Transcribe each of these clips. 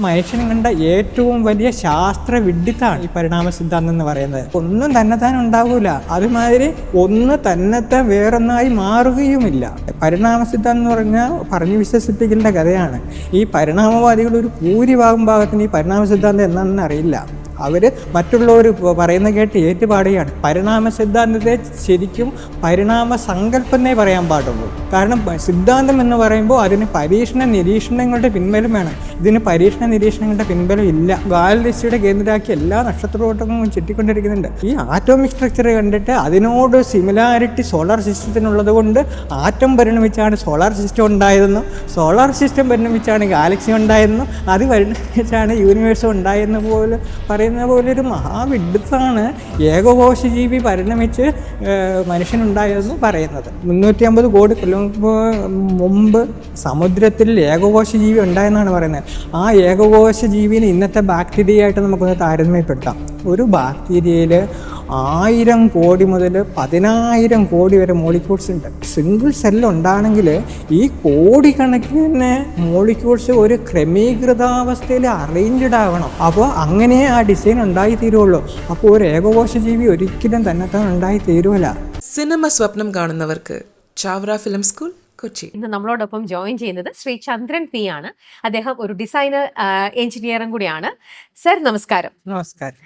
മനുഷ്യൻ കണ്ട ഏറ്റവും വലിയ ശാസ്ത്ര വിഡ്ഢിത്താണ് ഈ പരിണാമ സിദ്ധാന്തം എന്ന് പറയുന്നത്. ഒന്നും തന്നെത്താൻ ഉണ്ടാവൂല, അതുമാതിരി ഒന്ന് തന്നെത്താൻ വേറൊന്നായി മാറുകയുമില്ല. പരിണാമ സിദ്ധാന്തം എന്ന് പറഞ്ഞാൽ പറഞ്ഞു വിശ്വസിപ്പിക്കേണ്ട കഥയാണ്. ഈ പരിണാമവാദികൾ ഒരു ഭൂരിഭാഗം ഭാഗത്തിന് ഈ പരിണാമ സിദ്ധാന്തം എന്താണെന്ന് അറിയില്ല. അവർ മറ്റുള്ളവർ പറയുന്ന കേട്ട് ഏറ്റുപാടുകയാണ്. പരിണാമ സിദ്ധാന്തത്തെ ശരിക്കും പരിണാമ സങ്കല്പന്നേ പറയാൻ പാടുള്ളൂ. കാരണം സിദ്ധാന്തം എന്ന് പറയുമ്പോൾ അതിന് പരീക്ഷണ നിരീക്ഷണങ്ങളുടെ പിൻബലം വേണം. ഇതിന് പരീക്ഷണ നിരീക്ഷണങ്ങളുടെ പിൻബലം ഇല്ല. ഗാലക്സിയുടെ കേന്ദ്രമാക്കി എല്ലാ നക്ഷത്രകൂട്ടങ്ങളും ചുറ്റിക്കൊണ്ടിരിക്കുന്നുണ്ട്. ഈ ആറ്റോമിക് സ്ട്രക്ചർ കണ്ടിട്ട് അതിനോട് സിമിലാരിറ്റി സോളാർ സിസ്റ്റത്തിനുള്ളത് കൊണ്ട് ആറ്റം പരിണമിച്ചാണ് സോളാർ സിസ്റ്റം ഉണ്ടായതെന്നും സോളാർ സിസ്റ്റം പരിണമിച്ചാണ് ഗാലക്സി ഉണ്ടായതെന്നും അത് പരിണമിച്ചാണ് യൂണിവേഴ്സും ഉണ്ടായെന്ന് പോലെ പറയുന്ന പോലൊരു മഹാവിഡ്ഢിത്താണ് ഏകകോശജീവി പരിണമിച്ച് മനുഷ്യനുണ്ടായതെന്ന് പറയുന്നത്. 350 കോടി കൊല്ലം മുമ്പ് സമുദ്രത്തിൽ ഏകകോശജീവി ഉണ്ടായെന്നാണ് പറയുന്നത്. ആ ഏകകോശജീവിനെ ഇന്നത്തെ ബാക്ടീരിയയായിട്ട് നമുക്കൊന്ന് താരതമ്യപ്പെടുത്താം. ഒരു ബാക്ടീരിയയിൽ 1000 കോടി മുതൽ 10,000 കോടി വരെ മോളിക്യൂൾസ് ഉണ്ട്. സിംഗിൾ സെല്ലുണ്ടാണെങ്കിൽ ഈ കോടിക്കണക്കിന് മോളിക്യൂൾസ് ഒരു ക്രമീകൃതാവസ്ഥയിൽ അറേഞ്ച്ഡ് ആവണം. അപ്പോൾ അങ്ങനെ ആ ഡിസൈൻ ഉണ്ടായി തീരുള്ളൂ. അപ്പോൾ ഒരു ഏകകോശജീവി ഒരിക്കലും തന്നെത്താൻ ഉണ്ടായി തീരുമല്ല. സിനിമ സ്വപ്നം കാണുന്നവർക്ക് ചാവറ ഫിലിം സ്കൂൾ, കൊച്ചി. ഇന്ന് നമ്മളോടൊപ്പം ജോയിൻ ചെയ്യുന്നത് ശ്രീ ചന്ദ്രൻ പി ആണ്. അദ്ദേഹം ഒരു ഡിസൈനർ എഞ്ചിനീയറും കൂടിയാണ്. സർ നമസ്കാരം. നമസ്കാരം.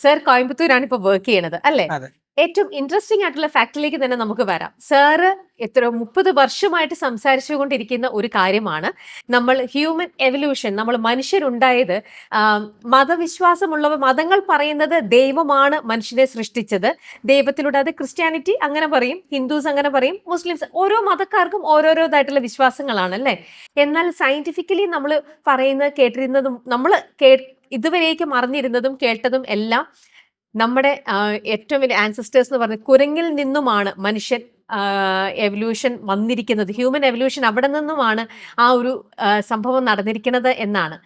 സർ കോയമ്പത്തൂരാണ് ഇപ്പോൾ വർക്ക് ചെയ്യണത് അല്ലേ? അതെ. ഏറ്റവും ഇൻട്രസ്റ്റിംഗ് ആയിട്ടുള്ള ഫാക്ടിലേക്ക് തന്നെ നമുക്ക് വരാം. സാറ് 30 വർഷമായിട്ട് സംസാരിച്ചുകൊണ്ടിരിക്കുന്ന ഒരു കാര്യമാണ് നമ്മൾ ഹ്യൂമൻ എവല്യൂഷൻ, നമ്മൾ മനുഷ്യരുണ്ടായത് മതവിശ്വാസമുള്ളവർ, മതങ്ങൾ പറയുന്നത് ദൈവമാണ് മനുഷ്യനെ സൃഷ്ടിച്ചത്, ദൈവത്തിലൂടെ. അത് ക്രിസ്ത്യാനിറ്റി അങ്ങനെ പറയും, ഹിന്ദുസ് അങ്ങനെ പറയും, മുസ്ലിംസ്, ഓരോ മതക്കാർക്കും ഓരോരോതായിട്ടുള്ള വിശ്വാസങ്ങളാണ് അല്ലേ? എന്നാൽ സയന്റിഫിക്കലി നമ്മൾ പറയുന്നത് കേട്ടിരുന്നതും നമ്മൾ ഇതുവരേക്കും അറിഞ്ഞിരുന്നതും കേട്ടതും എല്ലാം നമ്മുടെ ഏറ്റവും വലിയ ആൻസസ്റ്റേഴ്സ് എന്ന് പറഞ്ഞ കുരങ്ങിൽ നിന്നുമാണ് മനുഷ്യൻ എവല്യൂഷൻ വന്നിരിക്കുന്നത്. ഹ്യൂമൻ എവല്യൂഷൻ അവിടെ നിന്നുമാണ് ആ ഒരു സംഭവം നടന്നിരിക്കുന്നത് എന്നാണ്.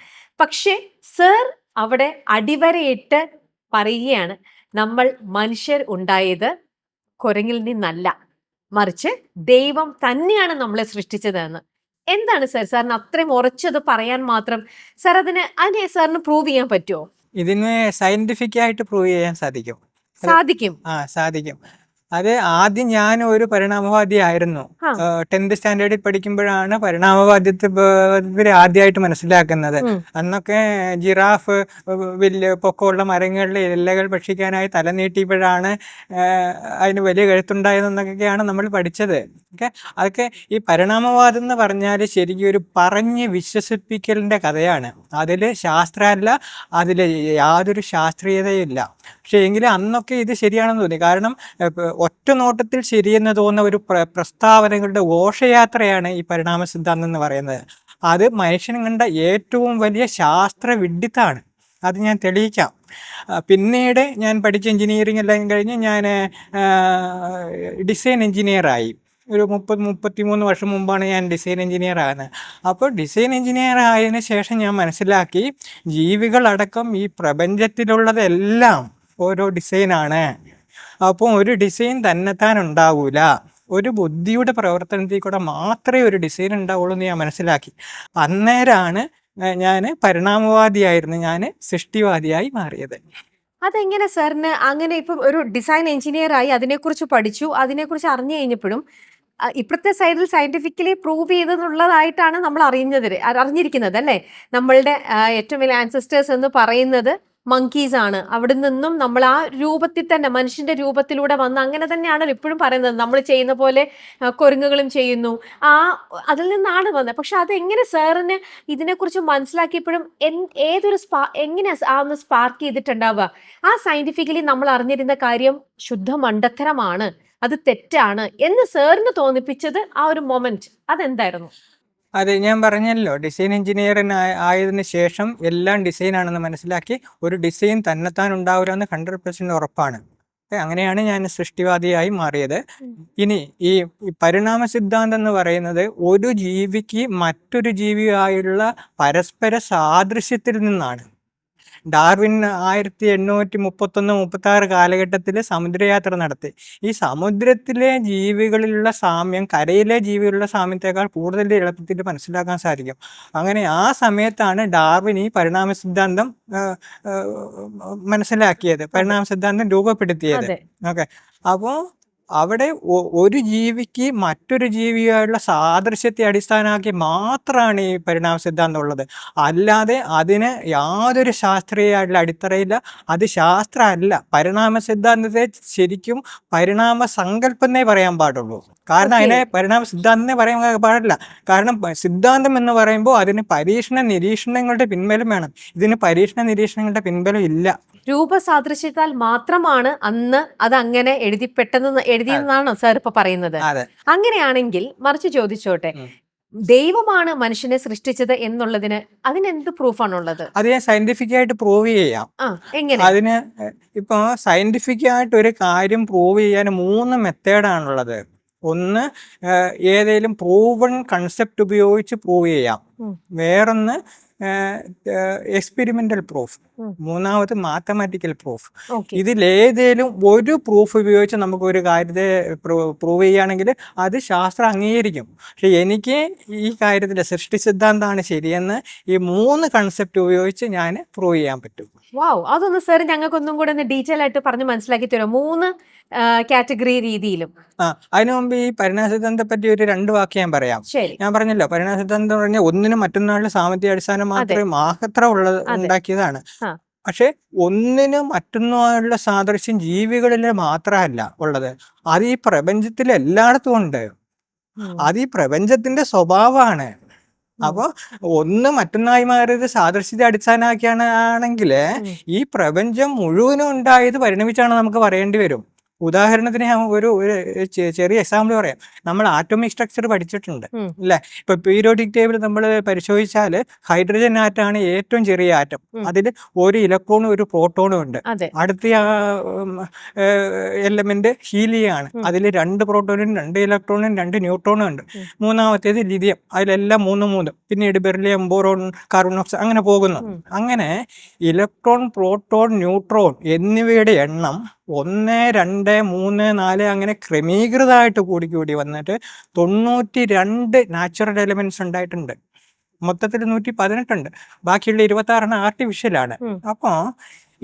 പക്ഷേ സർ അവിടെ അടിവരയിട്ട് പറയുകയാണ്, നമ്മൾ മനുഷ്യർ ഉണ്ടായത് കുരങ്ങിൽ നിന്നല്ല, മറിച്ച് ദൈവം തന്നെയാണ് നമ്മളെ സൃഷ്ടിച്ചത് എന്ന്. എന്താണ് സർ സാറിന് അത്രയും ഉറച്ചത് പറയാൻ മാത്രം? സർ അതിനെ സാറിന് പ്രൂവ് ചെയ്യാൻ പറ്റുമോ? ഇതിന് സയന്റിഫിക്കായിട്ട് പ്രൂവ് ചെയ്യാൻ സാധിക്കും. സാധിക്കും. അത് ആദ്യം ഞാൻ ഒരു പരിണാമവാദിയായിരുന്നു. 10th സ്റ്റാൻഡേർഡിൽ പഠിക്കുമ്പോഴാണ് പരിണാമവാദ്യത്തെ ആദ്യമായിട്ട് മനസ്സിലാക്കുന്നത്. അന്നൊക്കെ ജിറാഫ് വലിയ പൊക്കമുള്ള മരങ്ങളിലെ ഇലകൾ ഭക്ഷിക്കാനായി തല നീട്ടിയപ്പോഴാണ് അതിന് വലിയ കഴുത്തുണ്ടായതെന്നൊക്കെയാണ് നമ്മൾ പഠിച്ചത്. അതൊക്കെ ഈ പരിണാമവാദം എന്ന് പറഞ്ഞാൽ ശരിക്കും ഒരു പറഞ്ഞ് വിശ്വസിപ്പിക്കലിൻ്റെ കഥയാണ്. അതിൽ ശാസ്ത്രമല്ല, അതിൽ യാതൊരു ശാസ്ത്രീയതയും ഇല്ല. പക്ഷേ എങ്കിലും അന്നൊക്കെ ഇത് ശരിയാണെന്ന് തോന്നി. കാരണം ഒറ്റ നോട്ടത്തിൽ ശരിയെന്ന് തോന്നുന്ന ഒരു പ്രസ്താവനകളുടെ ഘോഷയാത്രയാണ് ഈ പരിണാമ സിദ്ധാന്തം എന്ന് പറയുന്നത്. അത് മനുഷ്യൻ കണ്ട ഏറ്റവും വലിയ ശാസ്ത്ര വിഡ്ഢിത്താണ്. അത് ഞാൻ തെളിയിക്കാം. പിന്നീട് ഞാൻ പഠിച്ച എഞ്ചിനീയറിംഗ് എല്ലാം കഴിഞ്ഞ് ഞാൻ ഡിസൈൻ എഞ്ചിനീയറായി. ഒരു 33 വർഷം മുമ്പാണ് ഞാൻ ഡിസൈൻ എഞ്ചിനീയർ ആകുന്നത്. അപ്പോൾ ഡിസൈൻ എഞ്ചിനീയർ ആയതിനു ശേഷം ഞാൻ മനസ്സിലാക്കി, ജീവികളടക്കം ഈ പ്രപഞ്ചത്തിലുള്ളതെല്ലാം ഓരോ ഡിസൈനാണ്. അപ്പോൾ ഒരു ഡിസൈൻ തന്നെത്താൻ ഉണ്ടാവൂല, ഒരു ബുദ്ധിയുടെ പ്രവർത്തനത്തിൽ കൂടെ മാത്രമേ ഒരു ഡിസൈൻ ഉണ്ടാവുള്ളൂ എന്ന് ഞാൻ മനസ്സിലാക്കി. അന്നേരമാണ് ഞാൻ പരിണാമവാദിയായിരുന്നു ഞാൻ സൃഷ്ടിവാദിയായി മാറിയത്. അതെങ്ങനെ സാറിന് അങ്ങനെ? ഇപ്പം ഒരു ഡിസൈൻ എഞ്ചിനീയർ ആയി അതിനെക്കുറിച്ച് പഠിച്ചു, അതിനെക്കുറിച്ച് അറിഞ്ഞു കഴിഞ്ഞപ്പോഴും ഇപ്പോഴത്തെ സൈഡിൽ സയന്റിഫിക്കലി പ്രൂവ് ചെയ്തെന്നുള്ളതായിട്ടാണ് നമ്മൾ അറിഞ്ഞിരിക്കുന്നത് അല്ലേ? നമ്മളുടെ ഏറ്റവും വലിയ ആൻസസ്റ്റേഴ്സ് എന്ന് പറയുന്നത് മങ്കീസ് ആണ്. അവിടെ നിന്നും നമ്മൾ ആ രൂപത്തിൽ തന്നെ, മനുഷ്യന്റെ രൂപത്തിലൂടെ വന്ന് അങ്ങനെ തന്നെയാണല്ലോ ഇപ്പോഴും പറയുന്നത്. നമ്മൾ ചെയ്യുന്ന പോലെ കുരങ്ങുകളും ചെയ്യുന്നു, അതിൽ നിന്നാണ് വന്നത്. പക്ഷെ അതെങ്ങനെ സാറിന് ഇതിനെക്കുറിച്ച് മനസ്സിലാക്കിയപ്പോഴും എങ്ങനെ ഒന്ന് സ്പാർക്ക് ചെയ്തിട്ടുണ്ടാവുക? ആ സയന്റിഫിക്കലി നമ്മൾ അറിഞ്ഞിരുന്ന കാര്യം ശുദ്ധ മണ്ടത്തരമാണ്, അത് തെറ്റാണ് എന്ന് സാറിന് തോന്നിപ്പിച്ചത് ആ ഒരു മൊമെന്റ് അതെന്തായിരുന്നു? അതെ, ഞാൻ പറഞ്ഞല്ലോ, ഡിസൈൻ എഞ്ചിനീയറിന് ആയതിനു ശേഷം എല്ലാം ഡിസൈനാണെന്ന് മനസ്സിലാക്കി. ഒരു ഡിസൈൻ തന്നെത്താൻ ഉണ്ടാവില്ല എന്ന് 100% ഉറപ്പാണ്. അങ്ങനെയാണ് ഞാൻ സൃഷ്ടിവാദിയായി മാറിയത്. ഇനി ഈ പരിണാമ സിദ്ധാന്തം എന്ന് പറയുന്നത് ഒരു ജീവിക്ക് മറ്റൊരു ജീവിയായുള്ള പരസ്പര സാദൃശ്യത്തിൽ നിന്നാണ്. ഡാർവിൻ 1831-36 കാലഘട്ടത്തിൽ സമുദ്രയാത്ര നടത്തി. ഈ സമുദ്രത്തിലെ ജീവികളിലുള്ള സാമ്യം കരയിലെ ജീവികളുള്ള സാമ്യത്തെക്കാൾ കൂടുതൽ എളുപ്പത്തിൽ മനസ്സിലാക്കാൻ സാധിക്കും. അങ്ങനെ ആ സമയത്താണ് ഡാർവിൻ ഈ പരിണാമ സിദ്ധാന്തം മനസ്സിലാക്കിയത്, പരിണാമ സിദ്ധാന്തം രൂപപ്പെടുത്തിയത്. അതെ. ഓക്കെ, അപ്പോൾ അവിടെ ഒരു ജീവിക്ക് മറ്റൊരു ജീവിയായുള്ള സാദൃശ്യത്തെ അടിസ്ഥാനമാക്കി മാത്രമാണ് ഈ പരിണാമ സിദ്ധാന്തം ഉള്ളത്. അല്ലാതെ അതിന് യാതൊരു ശാസ്ത്രീയമായിട്ടുള്ള അടിത്തറയില്ല. അത് ശാസ്ത്രമല്ല. പരിണാമ സിദ്ധാന്തത്തെ ശരിക്കും പരിണാമ സങ്കല്പന്നേ പറയാൻ പാടുള്ളൂ. കാരണം അതിനെ പരിണാമ സിദ്ധാന്തം പറയാൻ പാടില്ല. കാരണം സിദ്ധാന്തം എന്ന് പറയുമ്പോൾ അതിന് പരീക്ഷണ നിരീക്ഷണങ്ങളുടെ പിൻബലം വേണം. ഇതിന് പരീക്ഷണ നിരീക്ഷണങ്ങളുടെ പിൻബലം ഇല്ല. രൂപസാദൃശ്യത്താൽ മാത്രമാണ് അന്ന് അത് അങ്ങനെ എഴുതിയെന്നാണോ സാർ ഇപ്പൊ പറയുന്നത്? അതെ. അങ്ങനെയാണെങ്കിൽ മറിച്ച് ചോദിച്ചോട്ടെ, ദൈവമാണ് മനുഷ്യനെ സൃഷ്ടിച്ചത് എന്നുള്ളതിന് അതിനെന്ത് പ്രൂഫാണുള്ളത്? അത് ഞാൻ സയന്റിഫിക് ആയിട്ട് പ്രൂവ് ചെയ്യാം. എങ്ങനെ? അതിന് ഇപ്പൊ സയന്റിഫിക് ആയിട്ട് ഒരു കാര്യം പ്രൂവ് ചെയ്യാൻ 3 മെത്തേഡാണുള്ളത്. ഒന്ന്, ഏതെങ്കിലും പ്രൂവൺ കൺസെപ്റ്റ് ഉപയോഗിച്ച് പ്രൂവ് ചെയ്യാം. വേറൊന്ന് എക്സ്പെരിമെന്റൽ പ്രൂഫ്. മൂന്നാമത് മാത്തമാറ്റിക്കൽ പ്രൂഫ്. ഇതിലേതേലും ഒരു പ്രൂഫ് ഉപയോഗിച്ച് നമുക്ക് ഒരു കാര്യത്തെ പ്രൂവ് ചെയ്യുകയാണെങ്കിൽ അത് ശാസ്ത്രം അംഗീകരിക്കും. പക്ഷെ എനിക്ക് ഈ കാര്യത്തിൽ സൃഷ്ടി സിദ്ധാന്തമാണ് ശരിയെന്ന് ഈ 3 കൺസെപ്റ്റ് ഉപയോഗിച്ച് ഞാൻ പ്രൂവ് ചെയ്യാൻ പറ്റും. വാവ്, അതൊന്ന് സാർ ഞങ്ങൾക്കൊന്നും കൂടെ ഒന്ന് ഡീറ്റെയിൽ ആയിട്ട് പറഞ്ഞ് മനസ്സിലാക്കി തരുമോ? 3 കാറ്റഗറി രീതിയിലും. അതിനു മുമ്പ് ഈ പരിണാമ സിദ്ധാന്തത്തെ പറ്റി ഒരു 2 വാക്ക് ഞാൻ പറയാം. ഞാൻ പറഞ്ഞല്ലോ, പരിണാമ സിദ്ധാന്തം എന്ന് പറഞ്ഞാൽ ഒന്നിനും മറ്റൊന്നാളുടെ സാമ്പത്തിക അടിസ്ഥാനം മാത്രം ഉണ്ടാക്കിയതാണ്. പക്ഷെ ഒന്നിനും മറ്റൊന്നുമായുള്ള സാദൃശ്യം ജീവികളിൽ മാത്രമല്ല ഉള്ളത്, അത് ഈ പ്രപഞ്ചത്തിൽ എല്ലായിടത്തും ഉണ്ട്. അത് ഈ പ്രപഞ്ചത്തിന്റെ സ്വഭാവമാണ്. അപ്പോൾ ഒന്ന് മറ്റൊന്നായി മാറിയത് സാദൃശ്യത്തെ അടിസ്ഥാനമാക്കിയാണെങ്കിൽ ഈ പ്രപഞ്ചം മുഴുവനും ഉണ്ടായത് പരിണമിച്ചാണ് നമുക്ക് പറയേണ്ടി വരും. ഉദാഹരണത്തിന് ഞാൻ ഒരു ചെറിയ എക്സാമ്പിൾ പറയാം. നമ്മൾ ആറ്റോമിക് സ്ട്രക്ചർ പഠിച്ചിട്ടുണ്ട് അല്ലേ? ഇപ്പൊ പീരിയോഡിക് ടേബിൾ നമ്മൾ പരിശോധിച്ചാൽ ഹൈഡ്രജൻ ആറ്റാണ് ഏറ്റവും ചെറിയ ആറ്റം. അതിൽ ഒരു ഇലക്ട്രോണും ഒരു പ്രോട്ടോണും ഉണ്ട്. അടുത്ത എലമെന്റ് ഹീലിയം ആണ്. അതിൽ 2 പ്രോട്ടോണും 2 ഇലക്ട്രോണും 2 ന്യൂട്രോണും ഉണ്ട്. മൂന്നാമത്തേത് ലിഥിയം, അതിലെല്ലാം 3. പിന്നീട് ബെറിലിയം, ബോറോൺ, കാർബൺ ഡയോക്സൈഡ്, അങ്ങനെ പോകുന്നു. അങ്ങനെ ഇലക്ട്രോൺ, പ്രോട്ടോൺ, ന്യൂട്രോൺ എന്നിവയുടെ എണ്ണം 1, 2, 3, 4 അങ്ങനെ ക്രമീകൃതമായിട്ട് കൂടി വന്നിട്ട് 92 നാച്ചുറൽ എലിമെന്റ്സ് ഉണ്ടായിട്ടുണ്ട്. മൊത്തത്തിൽ 118 ഉണ്ട്. ബാക്കിയുള്ള 26 ആർട്ടിഫിഷ്യലാണ്. അപ്പോൾ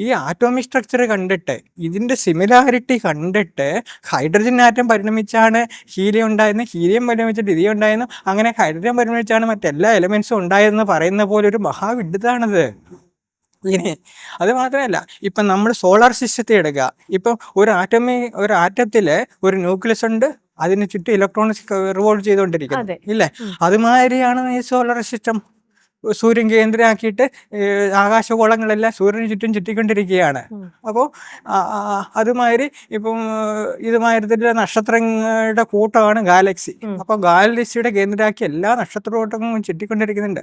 ഈ ആറ്റോമിക് സ്ട്രക്ചർ കണ്ടിട്ട്, ഇതിന്റെ സിമിലാരിറ്റി കണ്ടിട്ട് ഹൈഡ്രജൻ ആറ്റം പരിണമിച്ചാണ് ഹീലിയം ഉണ്ടായെന്ന്, ഹീലിയം പരിണമിച്ചിട്ട് ലിഥിയം ഉണ്ടായെന്ന്, അങ്ങനെ ഹൈഡ്രജൻ പരിണമിച്ചാണ് മറ്റെല്ലാ എലിമെന്റ്സും ഉണ്ടായതെന്ന് പറയുന്ന പോലെ ഒരു മഹാവിഡിതാണിത്. ഇനി അത് മാത്രമല്ല, ഇപ്പം നമ്മൾ സോളാർ സിസ്റ്റത്തെ എടുക്കുക. ഇപ്പം ഒരു ആറ്റത്തിൽ ഒരു ന്യൂക്ലിയസ് ഉണ്ട്, അതിന് ചുറ്റും ഇലക്ട്രോൺസ് റിവോൾവ് ചെയ്തുകൊണ്ടിരിക്കുന്നു ഇല്ലേ? അതുമാതിരിയാണ് ഈ സോളാർ സിസ്റ്റം. സൂര്യൻ കേന്ദ്രമാക്കിയിട്ട് ആകാശഗോളങ്ങളെല്ലാം സൂര്യന് ചുറ്റും ചുറ്റിക്കൊണ്ടിരിക്കുകയാണ്. അപ്പോൾ അതുമാതിരി ഇപ്പം ഇതുമാതിരി നക്ഷത്രങ്ങളുടെ കൂട്ടമാണ് ഗാലക്സി. അപ്പോൾ ഗാലക്സിയുടെ കേന്ദ്രമാക്കി എല്ലാ നക്ഷത്രകൂട്ടങ്ങളും ചുറ്റിക്കൊണ്ടിരിക്കുന്നുണ്ട്.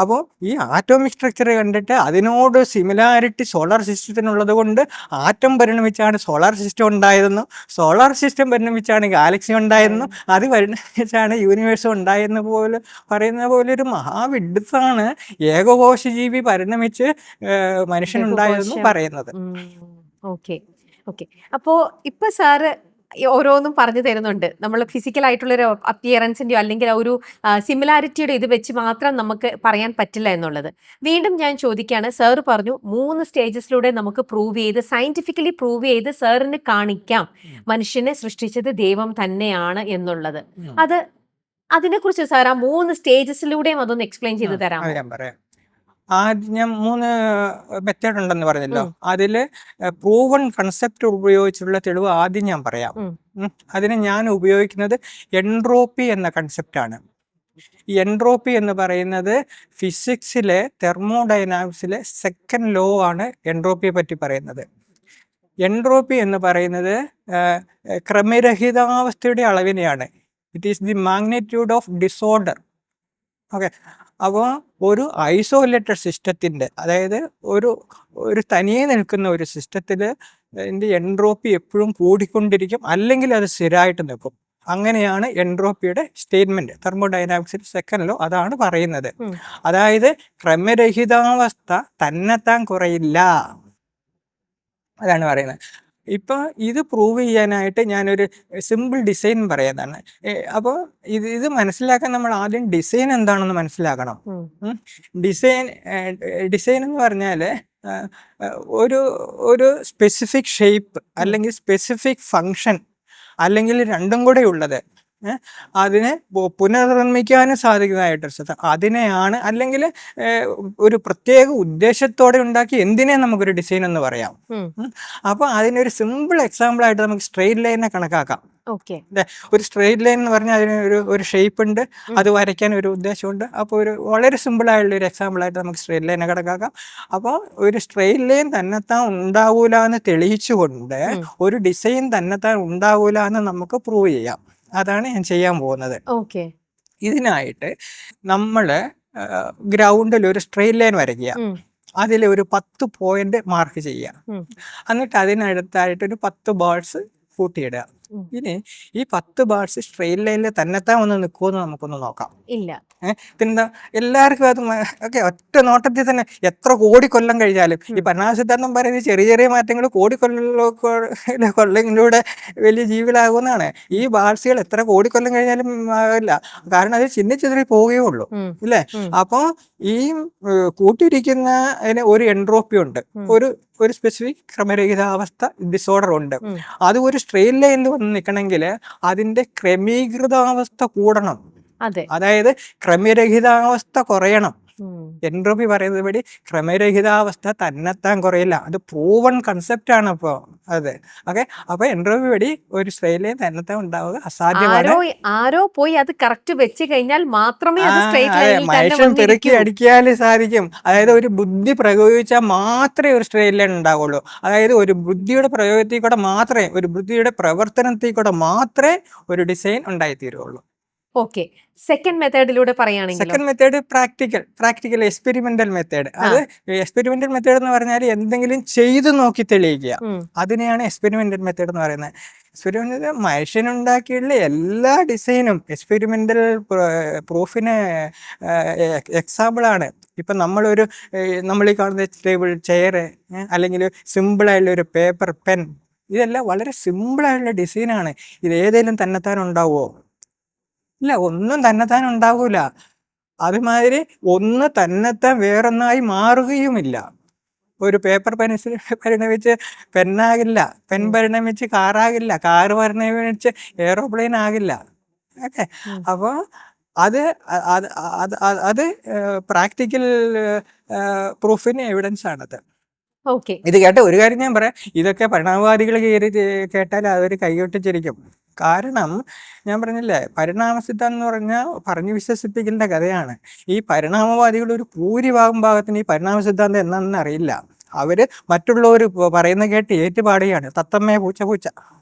അപ്പോൾ ഈ ആറ്റോമിക് സ്ട്രക്ചർ കണ്ടിട്ട് അതിനോട് സിമിലാരിറ്റി സോളാർ സിസ്റ്റത്തിനുള്ളത് കൊണ്ട് ആറ്റം പരിണമിച്ചാണ് സോളാർ സിസ്റ്റം ഉണ്ടായതെന്നും, സോളാർ സിസ്റ്റം പരിണമിച്ചാണ് ഗാലക്സി ഉണ്ടായതെന്നും, അത് പരിണമിച്ചാണ് യൂണിവേഴ്സും ഉണ്ടായെന്ന് പോലെ പറയുന്ന പോലെ ഒരു മഹാവിഡിത്താണ് ഏകകോശ ജീവി പരിണമിച്ച് മനുഷ്യനുണ്ടായതെന്നും പറയുന്നത്. അപ്പോ ഇപ്പൊ സാറ് ഓരോന്നും പറഞ്ഞു തരുന്നുണ്ട്. നമ്മൾ ഫിസിക്കൽ ആയിട്ടുള്ള ഒരു അപ്പിയറൻസിന്റെയോ അല്ലെങ്കിൽ ഒരു സിമിലാരിറ്റിയുടെ ഇത് വെച്ച് മാത്രം നമുക്ക് പറയാൻ പറ്റില്ല എന്നുള്ളത്. വീണ്ടും ഞാൻ ചോദിക്കുകയാണ്, സാർ പറഞ്ഞു 3 സ്റ്റേജസിലൂടെ നമുക്ക് പ്രൂവ് ചെയ്ത്, സയന്റിഫിക്കലി പ്രൂവ് ചെയ്ത് സാറിന് കാണിക്കാം മനുഷ്യനെ സൃഷ്ടിച്ചത് ദൈവം തന്നെയാണ് എന്നുള്ളത്. അതിനെക്കുറിച്ച് സാർ ആ 3 സ്റ്റേജസിലൂടെയും അതൊന്ന് എക്സ്പ്ലെയിൻ ചെയ്ത് തരാമോ? ഞാൻ പറയാം. ഞാൻ 3 മെത്തേഡ് ഉണ്ടെന്ന് പറഞ്ഞല്ലോ. അതില് പ്രൂവൺ കൺസെപ്റ്റ് ഉപയോഗിച്ചുള്ള തെളിവ് ആദ്യം ഞാൻ പറയാം. അതിന് ഞാൻ ഉപയോഗിക്കുന്നത് എൻട്രോപ്പി എന്ന കൺസെപ്റ്റാണ്. ഈ എൻട്രോപ്പി എന്ന് പറയുന്നത് ഫിസിക്സിലെ തെർമോഡൈനാമിക്സിലെ 2nd ലോ ആണ് എൻട്രോപ്പിയെ പറ്റി പറയുന്നത്. എൻട്രോപ്പി എന്ന് പറയുന്നത് ക്രമരഹിതാവസ്ഥയുടെ അളവിനെയാണ്. It is the magnitude of disorder. Okay, അപ്പോൾ ഒരു ഐസോലേറ്റഡ് സിസ്റ്റത്തിൻ്റെ, അതായത് ഒരു തനിയെ നിൽക്കുന്ന ഒരു സിസ്റ്റത്തിൽ എൻ്റെ എൻട്രോപ്പി എപ്പോഴും കൂടിക്കൊണ്ടിരിക്കും, അല്ലെങ്കിൽ അത് സ്ഥിരമായിട്ട് നിൽക്കും. അങ്ങനെയാണ് എൻട്രോപ്പിയുടെ സ്റ്റേറ്റ്മെന്റ്. തെർമോഡൈനാമിക്സിൽ സെക്കൻഡ് ലോ അതാണ് പറയുന്നത്. അതായത് ക്രമരഹിതാവസ്ഥ തന്നെത്താൻ കുറയില്ല, അതാണ് പറയുന്നത്. ഇപ്പോൾ ഇത് പ്രൂവ് ചെയ്യാനായിട്ട് ഞാനൊരു സിമ്പിൾ ഡിസൈൻ പറയുന്നതാണ്. അപ്പോൾ ഇത് മനസ്സിലാക്കാൻ നമ്മൾ ആദ്യം ഡിസൈൻ എന്താണെന്ന് മനസ്സിലാക്കണം. ഡിസൈൻ എന്ന് പറഞ്ഞാൽ ഒരു ഒരു സ്പെസിഫിക് ഷേപ്പ് അല്ലെങ്കിൽ സ്പെസിഫിക് ഫങ്ഷൻ അല്ലെങ്കിൽ രണ്ടും കൂടെ ഉള്ളത് അതിനെ പുനർനിർമ്മിക്കാനും സാധിക്കുന്നതായിട്ട് അതിനെയാണ്, അല്ലെങ്കിൽ ഒരു പ്രത്യേക ഉദ്ദേശത്തോടെ ഉണ്ടാക്കി എന്തിനെ നമുക്കൊരു ഡിസൈൻ എന്ന് പറയാം. അപ്പോൾ അതിനൊരു സിമ്പിൾ എക്സാമ്പിൾ ആയിട്ട് നമുക്ക് സ്ട്രെയിറ്റ് ലൈനെ കണക്കാക്കാം. ഒരു സ്ട്രെയിറ്റ് ലൈൻ എന്ന് പറഞ്ഞാൽ അതിന് ഒരു ഷേപ്പ് ഉണ്ട്, അത് വരയ്ക്കാൻ ഒരു ഉദ്ദേശമുണ്ട്. അപ്പോൾ ഒരു വളരെ സിമ്പിൾ ആയിട്ടുള്ള ഒരു എക്സാമ്പിൾ ആയിട്ട് നമുക്ക് സ്ട്രെയിറ്റ് ലൈനെ കണക്കാക്കാം. അപ്പോൾ ഒരു സ്ട്രെയിറ്റ് ലൈൻ തന്നെത്താൻ ഉണ്ടാവൂല എന്ന് തെളിയിച്ചുകൊണ്ട് ഒരു ഡിസൈൻ തന്നെത്താൻ ഉണ്ടാവൂല എന്ന് നമുക്ക് പ്രൂവ് ചെയ്യാം. അതാണ് ഞാൻ ചെയ്യാൻ പോകുന്നത്. ഇതിനായിട്ട് നമ്മൾ ഗ്രൗണ്ടിൽ ഒരു സ്ട്രെയിറ്റ് ലൈൻ വരയ്ക്കുക, അതിൽ ഒരു 10 പോയിന്റ് മാർക്ക് ചെയ്യുക, എന്നിട്ട് അതിനടുത്തായിട്ട് ഒരു 10 ബാൾസ് കൂട്ടിയിടുക. ഇനി ഈ 10 ബാൾസ് സ്ട്രെയിറ്റ് ലൈനിൽ തന്നെത്താൻ ഒന്ന് നിൽക്കുമെന്ന് നമുക്കൊന്ന് നോക്കാം. ഇല്ല പിന്നെ എല്ലാവർക്കും അത് ഒക്കെ ഒറ്റ നോട്ടത്തിൽ തന്നെ എത്ര കോടി കൊല്ലം കഴിഞ്ഞാലും ഈ പരിണാമ സിദ്ധാന്തം പറയുന്നത് ചെറിയ ചെറിയ മാറ്റങ്ങൾ കൊല്ലങ്ങളിലൂടെ വലിയ ജീവികളാകുമെന്നാണ്. ഈ ബാൾസുകൾ എത്ര കോടി കൊല്ലം കഴിഞ്ഞാലും ആവില്ല, കാരണം അത് ചിന്നിച്ചിതറി പോവുകയേ ഉള്ളൂ, ഇല്ലേ? അപ്പോൾ ഈ കൂട്ടിയിരിക്കുന്ന അതിന് ഒരു എൻട്രോപ്പി ഉണ്ട്, ഒരു സ്പെസിഫിക് ക്രമരഹിതാവസ്ഥ ഡിസോർഡർ ഉണ്ട്. അത് ഒരു സ്ട്രെയിറ്റ് ലൈനിൽ വന്ന് നിൽക്കണമെങ്കിൽ അതിന്റെ ക്രമീകൃതാവസ്ഥ കൂടണം, അതായത് ക്രമരഹിതാവസ്ഥ കുറയണം. എൻട്രോപ്പി പറയുന്നത് പടി ക്രമരഹിതാവസ്ഥ തന്നെത്താൻ കുറയില്ല, അത് പ്രൂവൺ കൺസെപ്റ്റ് ആണ്. അപ്പോൾ അതെ, ഓക്കെ. അപ്പൊ എൻട്രോപ്പി പടി ഒരു സ്ട്രെയിറ്റ് ലൈൻ തന്നെത്താൻ ഉണ്ടാവുക അസാധ്യമാണ്. ആരോ പോയി അത് കറക്റ്റ് വെച്ച് കഴിഞ്ഞാൽ മാത്രമേ മനുഷ്യൻ പെറുക്കി അടിക്കാൽ സാധിക്കും. അതായത് ഒരു ബുദ്ധി പ്രയോഗിച്ചാൽ മാത്രമേ ഒരു സ്ട്രെയിറ്റ് ലൈൻ ഉണ്ടാവുള്ളൂ. അതായത് ഒരു ബുദ്ധിയുടെ പ്രയോഗത്തിൽ കൂടെ മാത്രമേ, ഒരു ബുദ്ധിയുടെ പ്രവർത്തനത്തിൽ കൂടെ മാത്രമേ ഒരു ഡിസൈൻ ഉണ്ടായിത്തീരുള്ളൂ. ഓക്കെ, സെക്കൻഡ് മെത്തേഡിലൂടെ പറയുകയാണെങ്കിൽ second method practical experimental method. അത് എക്സ്പെരിമെന്റൽ മെത്തേഡ് എന്ന് പറഞ്ഞാൽ എന്തെങ്കിലും ചെയ്തു നോക്കി തെളിയിക്കുക, അതിനെയാണ് എക്സ്പെരിമെന്റൽ മെത്തേഡ് എന്ന് പറയുന്നത്. എക്സ്പെരിമെന്റ് മനുഷ്യനുണ്ടാക്കിയുള്ള എല്ലാ ഡിസൈനും എക്സ്പെരിമെന്റൽ പ്രൂഫിന് എക്സാമ്പിളാണ്. ഇപ്പം നമ്മൾ ഈ കാണുന്ന ടേബിൾ, ചെയർ, അല്ലെങ്കിൽ സിമ്പിളായിട്ടുള്ള ഒരു പേപ്പർ, പെൻ, ഇതെല്ലാം വളരെ സിമ്പിളായിട്ടുള്ള ഡിസൈനാണ്. ഇത് ഏതെങ്കിലും തന്നെത്താൻ ഉണ്ടാവുമോ? ഇല്ല, ഒന്നും തന്നെത്താൻ ഉണ്ടാവൂല. അതുമാതിരി ഒന്ന് തന്നെത്താൻ വേറൊന്നായി മാറുകയുമില്ല. ഒരു പേപ്പർ പെൻസിൽ പരിണമിച്ച് പെന്നാകില്ല, പെൻ പരിണമിച്ച് കാറാകില്ല, കാറ് പരിണമിച്ച് എയറോപ്ലെയിൻ ആകില്ല. ഓക്കെ, അപ്പോൾ അത് പ്രാക്ടിക്കൽ പ്രൂഫിന് എവിഡൻസ് ആണത്. ഇത് കേട്ട ഒരു കാര്യം ഞാൻ പറയാം, ഇതൊക്കെ പരിണാമവാദികൾ കേട്ടാൽ അവർ കൈകൊട്ടിച്ചിരിക്കും. കാരണം ഞാൻ പറഞ്ഞില്ലേ, പരിണാമ സിദ്ധാന്തം എന്ന് പറഞ്ഞാൽ പറഞ്ഞു വിശ്വസിപ്പിക്കേണ്ട കഥയാണ്. ഈ പരിണാമവാദികൾ ഒരു ഭാഗത്തിന് ഈ പരിണാമ സിദ്ധാന്തം എന്താണെന്ന് അറിയില്ല. അവർ മറ്റുള്ളവർ പറയുന്ന കേട്ട് ഏറ്റുപാടുകയാണ്, തത്തമ്മയെ പൂച്ച,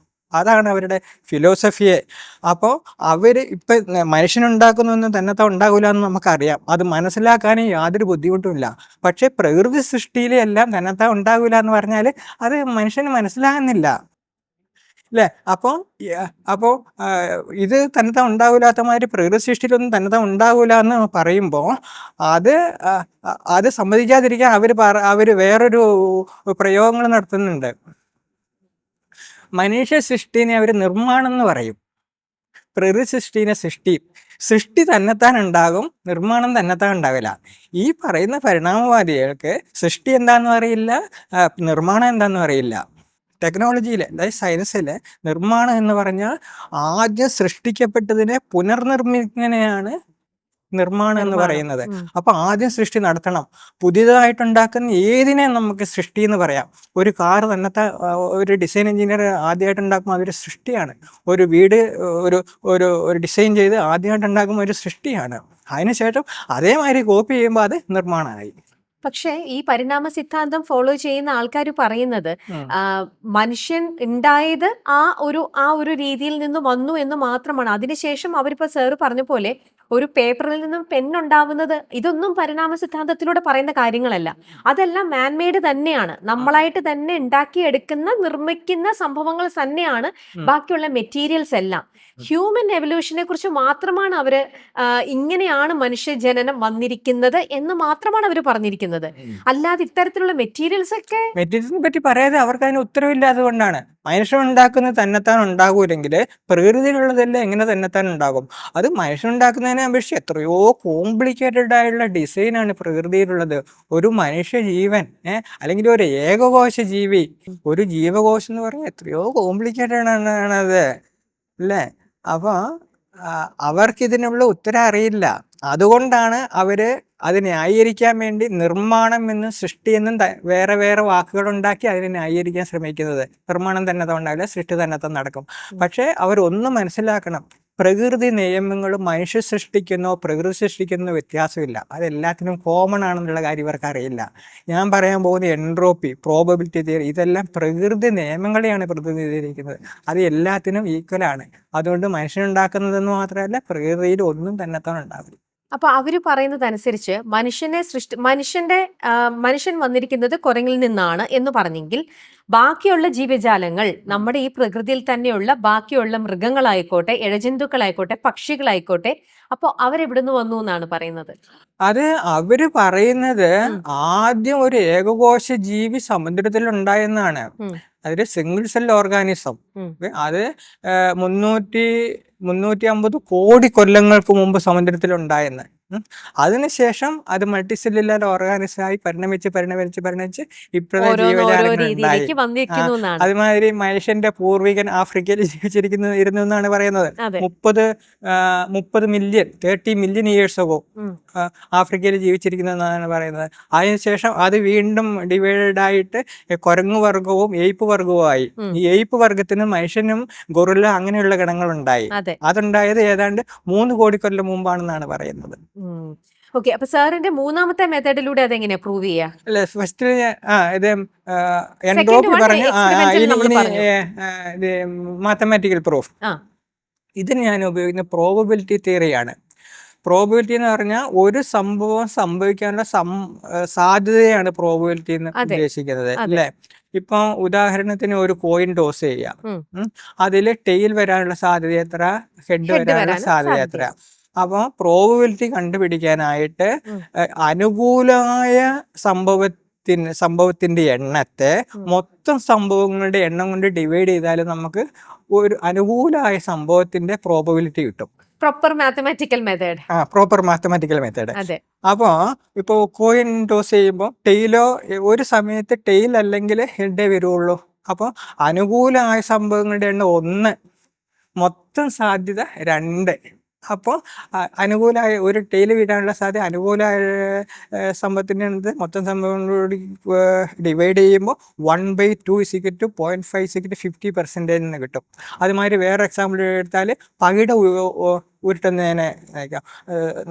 അതാണ് അവരുടെ ഫിലോസഫിയെ. അപ്പോൾ അവർ ഇപ്പം മനുഷ്യനുണ്ടാക്കുന്നൊന്നും തന്നെത്താൻ ഉണ്ടാകില്ല എന്ന് നമുക്കറിയാം, അത് മനസ്സിലാക്കാനും യാതൊരു ബുദ്ധിമുട്ടുമില്ല. പക്ഷേ പ്രകൃതി സൃഷ്ടിയിലെ എല്ലാം തന്നെത്താൻ ഉണ്ടാകില്ല എന്ന് പറഞ്ഞാൽ അത് മനുഷ്യന് മനസ്സിലാകുന്നില്ല, അല്ലേ? അപ്പോൾ ഇത് തന്നെത്താൻ ഉണ്ടാകില്ലാത്ത മാതിരി പ്രകൃതി സൃഷ്ടിയിലൊന്നും തന്നെത്താൻ ഉണ്ടാകില്ല എന്ന് പറയുമ്പോൾ അത് സമ്മതിക്കാതിരിക്കാൻ അവർ വേറൊരു പ്രയോഗങ്ങൾ നടത്തുന്നുണ്ട്. മനുഷ്യ സൃഷ്ടിനെ അവർ നിർമ്മാണം എന്ന് പറയും, പ്രകൃതി സൃഷ്ടിനെ സൃഷ്ടി തന്നെത്താൻ ഉണ്ടാകും, നിർമ്മാണം തന്നെത്താൻ ഉണ്ടാവില്ല. ഈ പറയുന്ന പരിണാമവാദികൾക്ക് സൃഷ്ടി എന്താണെന്ന് അറിയില്ല, നിർമ്മാണം എന്താണെന്ന് അറിയില്ല. ടെക്നോളജിയിൽ, അതായത് സയൻസിൽ നിർമ്മാണം എന്ന് പറഞ്ഞാൽ ആദ്യം സൃഷ്ടിക്കപ്പെട്ടതിനെ പുനർനിർമ്മിക്കുന്നതിനെയാണ് നിർമ്മാണം എന്ന് പറയുന്നത്. അപ്പൊ ആദ്യം സൃഷ്ടി നടത്തണം. പുതിയതായിട്ടുണ്ടാക്കുന്ന ഏതിനെ നമുക്ക് സൃഷ്ടി എന്ന് പറയാം. ഒരു കാർ തന്നെത്താ ഒരു ഡിസൈൻ എഞ്ചിനീയർ ആദ്യമായിട്ട് ഉണ്ടാക്കുമ്പോൾ അതൊരു സൃഷ്ടിയാണ്. ഒരു വീട് ഒരു ഡിസൈൻ ചെയ്ത് ആദ്യമായിട്ട് ഉണ്ടാക്കുമ്പോൾ ഒരു സൃഷ്ടിയാണ്. അതിനുശേഷം അതേമാതിരി കോപ്പി ചെയ്യുമ്പോൾ അത് നിർമ്മാണമായി. പക്ഷേ ഈ പരിണാമ സിദ്ധാന്തം ഫോളോ ചെയ്യുന്ന ആൾക്കാർ പറയുന്നത് മനുഷ്യൻ ഉണ്ടായത് ആ ഒരു രീതിയിൽ നിന്ന് വന്നു എന്ന് മാത്രമാണ്. അതിനുശേഷം അവരിപ്പോ സാറ് പറഞ്ഞ പോലെ ഒരു പേപ്പറിൽ നിന്നും പെന്നുണ്ടാവുന്നത് ഇതൊന്നും പരിണാമ സിദ്ധാന്തത്തിലൂടെ പറയുന്ന കാര്യങ്ങളല്ല. അതെല്ലാം മാൻമെയ്ഡ് തന്നെയാണ്. നമ്മളായിട്ട് തന്നെ ഉണ്ടാക്കിയെടുക്കുന്ന നിർമ്മിക്കുന്ന സംഭവങ്ങൾ തന്നെയാണ് ബാക്കിയുള്ള മെറ്റീരിയൽസ് എല്ലാം. ഹ്യൂമൻ എവല്യൂഷനെ കുറിച്ച് മാത്രമാണ് അവര് ഇങ്ങനെയാണ് മനുഷ്യജനനം വന്നിരിക്കുന്നത് എന്ന് മാത്രമാണ് അവർ പറഞ്ഞിരിക്കുന്നത്. അല്ലാതെ ഇത്തരത്തിലുള്ള മെറ്റീരിയൽസിനെ പറ്റി പറയാതെ അവർക്ക് അതിന് ഉത്തരവില്ലാത്തത് കൊണ്ടാണ്. മനുഷ്യൻ ഉണ്ടാക്കുന്നത് തന്നെത്താൻ ഉണ്ടാകൂലെങ്കിൽ പ്രകൃതിയിലുള്ളതെല്ലാം എങ്ങനെ തന്നെത്താൻ ഉണ്ടാകും? അത് മനുഷ്യൻ ഉണ്ടാക്കുന്നതിനെ അപേക്ഷിച്ച് എത്രയോ കോംപ്ലിക്കേറ്റഡ് ആയിട്ടുള്ള ഡിസൈനാണ് പ്രകൃതിയിലുള്ളത്. ഒരു മനുഷ്യ ജീവൻ അല്ലെങ്കിൽ ഒരു ഏകകോശ ജീവി, ഒരു ജീവകോശം എന്ന് പറഞ്ഞാൽ എത്രയോ കോംപ്ലിക്കേറ്റഡ് ആണത് അല്ലേ? അപ്പോൾ അവർക്കിതിനുള്ള ഉത്തരം അറിയില്ല. അതുകൊണ്ടാണ് അവര് അത് ന്യായീകരിക്കാൻ വേണ്ടി നിർമ്മാണം എന്നും സൃഷ്ടി എന്നും വേറെ വേറെ വാക്കുകൾ ഉണ്ടാക്കി അതിനെ ന്യായീകരിക്കാൻ ശ്രമിക്കുന്നത്. നിർമ്മാണം തന്നെ ഉണ്ടാവില്ല, സൃഷ്ടി തന്നെ നടക്കും. പക്ഷേ അവരൊന്നും മനസ്സിലാക്കണം, പ്രകൃതി നിയമങ്ങൾ മനുഷ്യ സൃഷ്ടിക്കുന്നോ പ്രകൃതി സൃഷ്ടിക്കുന്നോ വ്യത്യാസമില്ല. അതെല്ലാത്തിനും കോമൺ ആണെന്നുള്ള കാര്യം ഇവർക്ക് അറിയില്ല. ഞാൻ പറയാൻ പോകുന്ന എൻട്രോപ്പി, പ്രോബബിലിറ്റി തിയറി, ഇതെല്ലാം പ്രകൃതി നിയമങ്ങളെയാണ് പ്രതിനിധീകരിക്കുന്നത്. അത് എല്ലാത്തിനും ഈക്വലാണ്. അതുകൊണ്ട് മനുഷ്യനുണ്ടാക്കുന്നതെന്ന് മാത്രമല്ല, പ്രകൃതിയിൽ ഒന്നും തന്നെത്താൻ ഉണ്ടാവില്ല. അപ്പൊ അവര് പറയുന്നത് അനുസരിച്ച് മനുഷ്യൻ വന്നിരിക്കുന്നത് കുരങ്ങിൽ നിന്നാണ് എന്ന് പറഞ്ഞെങ്കിൽ ബാക്കിയുള്ള ജീവജാലങ്ങൾ നമ്മുടെ ഈ പ്രകൃതിയിൽ തന്നെയുള്ള ബാക്കിയുള്ള മൃഗങ്ങളായിക്കോട്ടെ, ഇഴജന്തുക്കളായിക്കോട്ടെ, പക്ഷികളായിക്കോട്ടെ, അപ്പൊ അവരെവിടുന്ന് വന്നു എന്നാണ് പറയുന്നത്. അത് അവര് പറയുന്നത് ആദ്യം ഒരു ഏകകോശ ജീവി സമുദ്രത്തിൽ ഉണ്ടായെന്നാണ്. അതൊരു സിംഗിൾ സെൽ ഓർഗാനിസം. അത് 350 കോടി കൊല്ലങ്ങൾക്ക് മുമ്പ് സമുദ്രത്തിൽ ഉണ്ടായെന്ന്. അതിനുശേഷം അത് മൾട്ടി സെല്ലുലാർ ഓർഗാനിസമായി പരിണമിച്ച് ഇപ്പോഴത്തെ ജീവജാലങ്ങൾ ഉണ്ടായി. അതുമാതിരി മനുഷ്യന്റെ പൂർവികൻ ആഫ്രിക്കയിൽ ഇരുന്നു എന്നാണ് പറയുന്നത്. 30 മില്യൺ 30 മില്യൺ ഇയേഴ്സ് അഗോ ആഫ്രിക്കയിൽ ജീവിച്ചിരിക്കുന്നതെന്നാണ് പറയുന്നത്. അതിനുശേഷം അത് വീണ്ടും ഡിവൈഡഡ് ആയിട്ട് കുരങ്ങു വർഗവും എയ്പ്പ് വർഗവുമായി. ഈ എയ്പ്പ് വർഗത്തിന് മനുഷ്യനും ഗൊറില്ല അങ്ങനെയുള്ള ഗണങ്ങളുണ്ടായി. അതുണ്ടായത് ഏതാണ്ട് 3 കോടി കൊല്ലം മുമ്പാണെന്നാണ് പറയുന്നത്. ഓക്കെ, അപ്പൊ സാറിന്റെ മൂന്നാമത്തെ മെത്തേഡിലൂടെ അതെങ്ങനെയാ പ്രൂവ് ചെയ്യാ? അല്ല, ഫസ്റ്റ് ഇത് എൻട്രോപ്പി പറഞ്ഞു. Mathematical proof. ഇതിന് ഞാൻ ഉപയോഗിക്കുന്ന പ്രോബബിലിറ്റി തിയറിയാണ്. പ്രോബബിലിറ്റി എന്ന് പറഞ്ഞാൽ ഒരു സംഭവം സംഭവിക്കാനുള്ള സാധ്യതയാണ് പ്രോബബിലിറ്റി എന്ന് ഉദ്ദേശിക്കുന്നത് അല്ലേ? ഇപ്പൊ ഉദാഹരണത്തിന് ഒരു കോയിൻ ടോസ് ചെയ്യാം. അതില് ടെയിൽ വരാനുള്ള സാധ്യത എത്ര, ഹെഡ് വരാനുള്ള സാധ്യത എത്ര? അപ്പോൾ പ്രോബബിലിറ്റി കണ്ടുപിടിക്കാനായിട്ട് അനുകൂലമായ സംഭവത്തിന്റെ എണ്ണത്തെ മൊത്തം സംഭവങ്ങളുടെ എണ്ണം കൊണ്ട് ഡിവൈഡ് ചെയ്താൽ നമുക്ക് ഒരു അനുകൂലമായ സംഭവത്തിന്റെ പ്രോബബിലിറ്റി കിട്ടും. Proper mathematical method. Proper mathematical method. അപ്പോൾ ഇപ്പോൾ കോയിൻ ടോസ് ചെയ്യുമ്പോൾ ടെയിലോ ഒരു സമയത്ത് ടെയിൽ അല്ലെങ്കിൽ ഹെഡേ വരുള്ളൂ. അപ്പോൾ അനുകൂലമായ സംഭവങ്ങളുടെ എണ്ണം 1, മൊത്തം സാധ്യത 2. അപ്പോൾ അനുകൂലമായ ഒരു ടെയിൽ വീഴാനുള്ള സാധ്യത അനുകൂലമായ സംഭവത്തിൻ്റെ മൊത്തം സംഭവങ്ങളോട് ഡിവൈഡ് ചെയ്യുമ്പോൾ 1/2 = 0.5 50% എന്ന് കിട്ടും. അതുമാതിരി വേറെ എക്സാമ്പിൾ എടുത്താൽ പകിട ഉരുട്ടുന്നതിനെ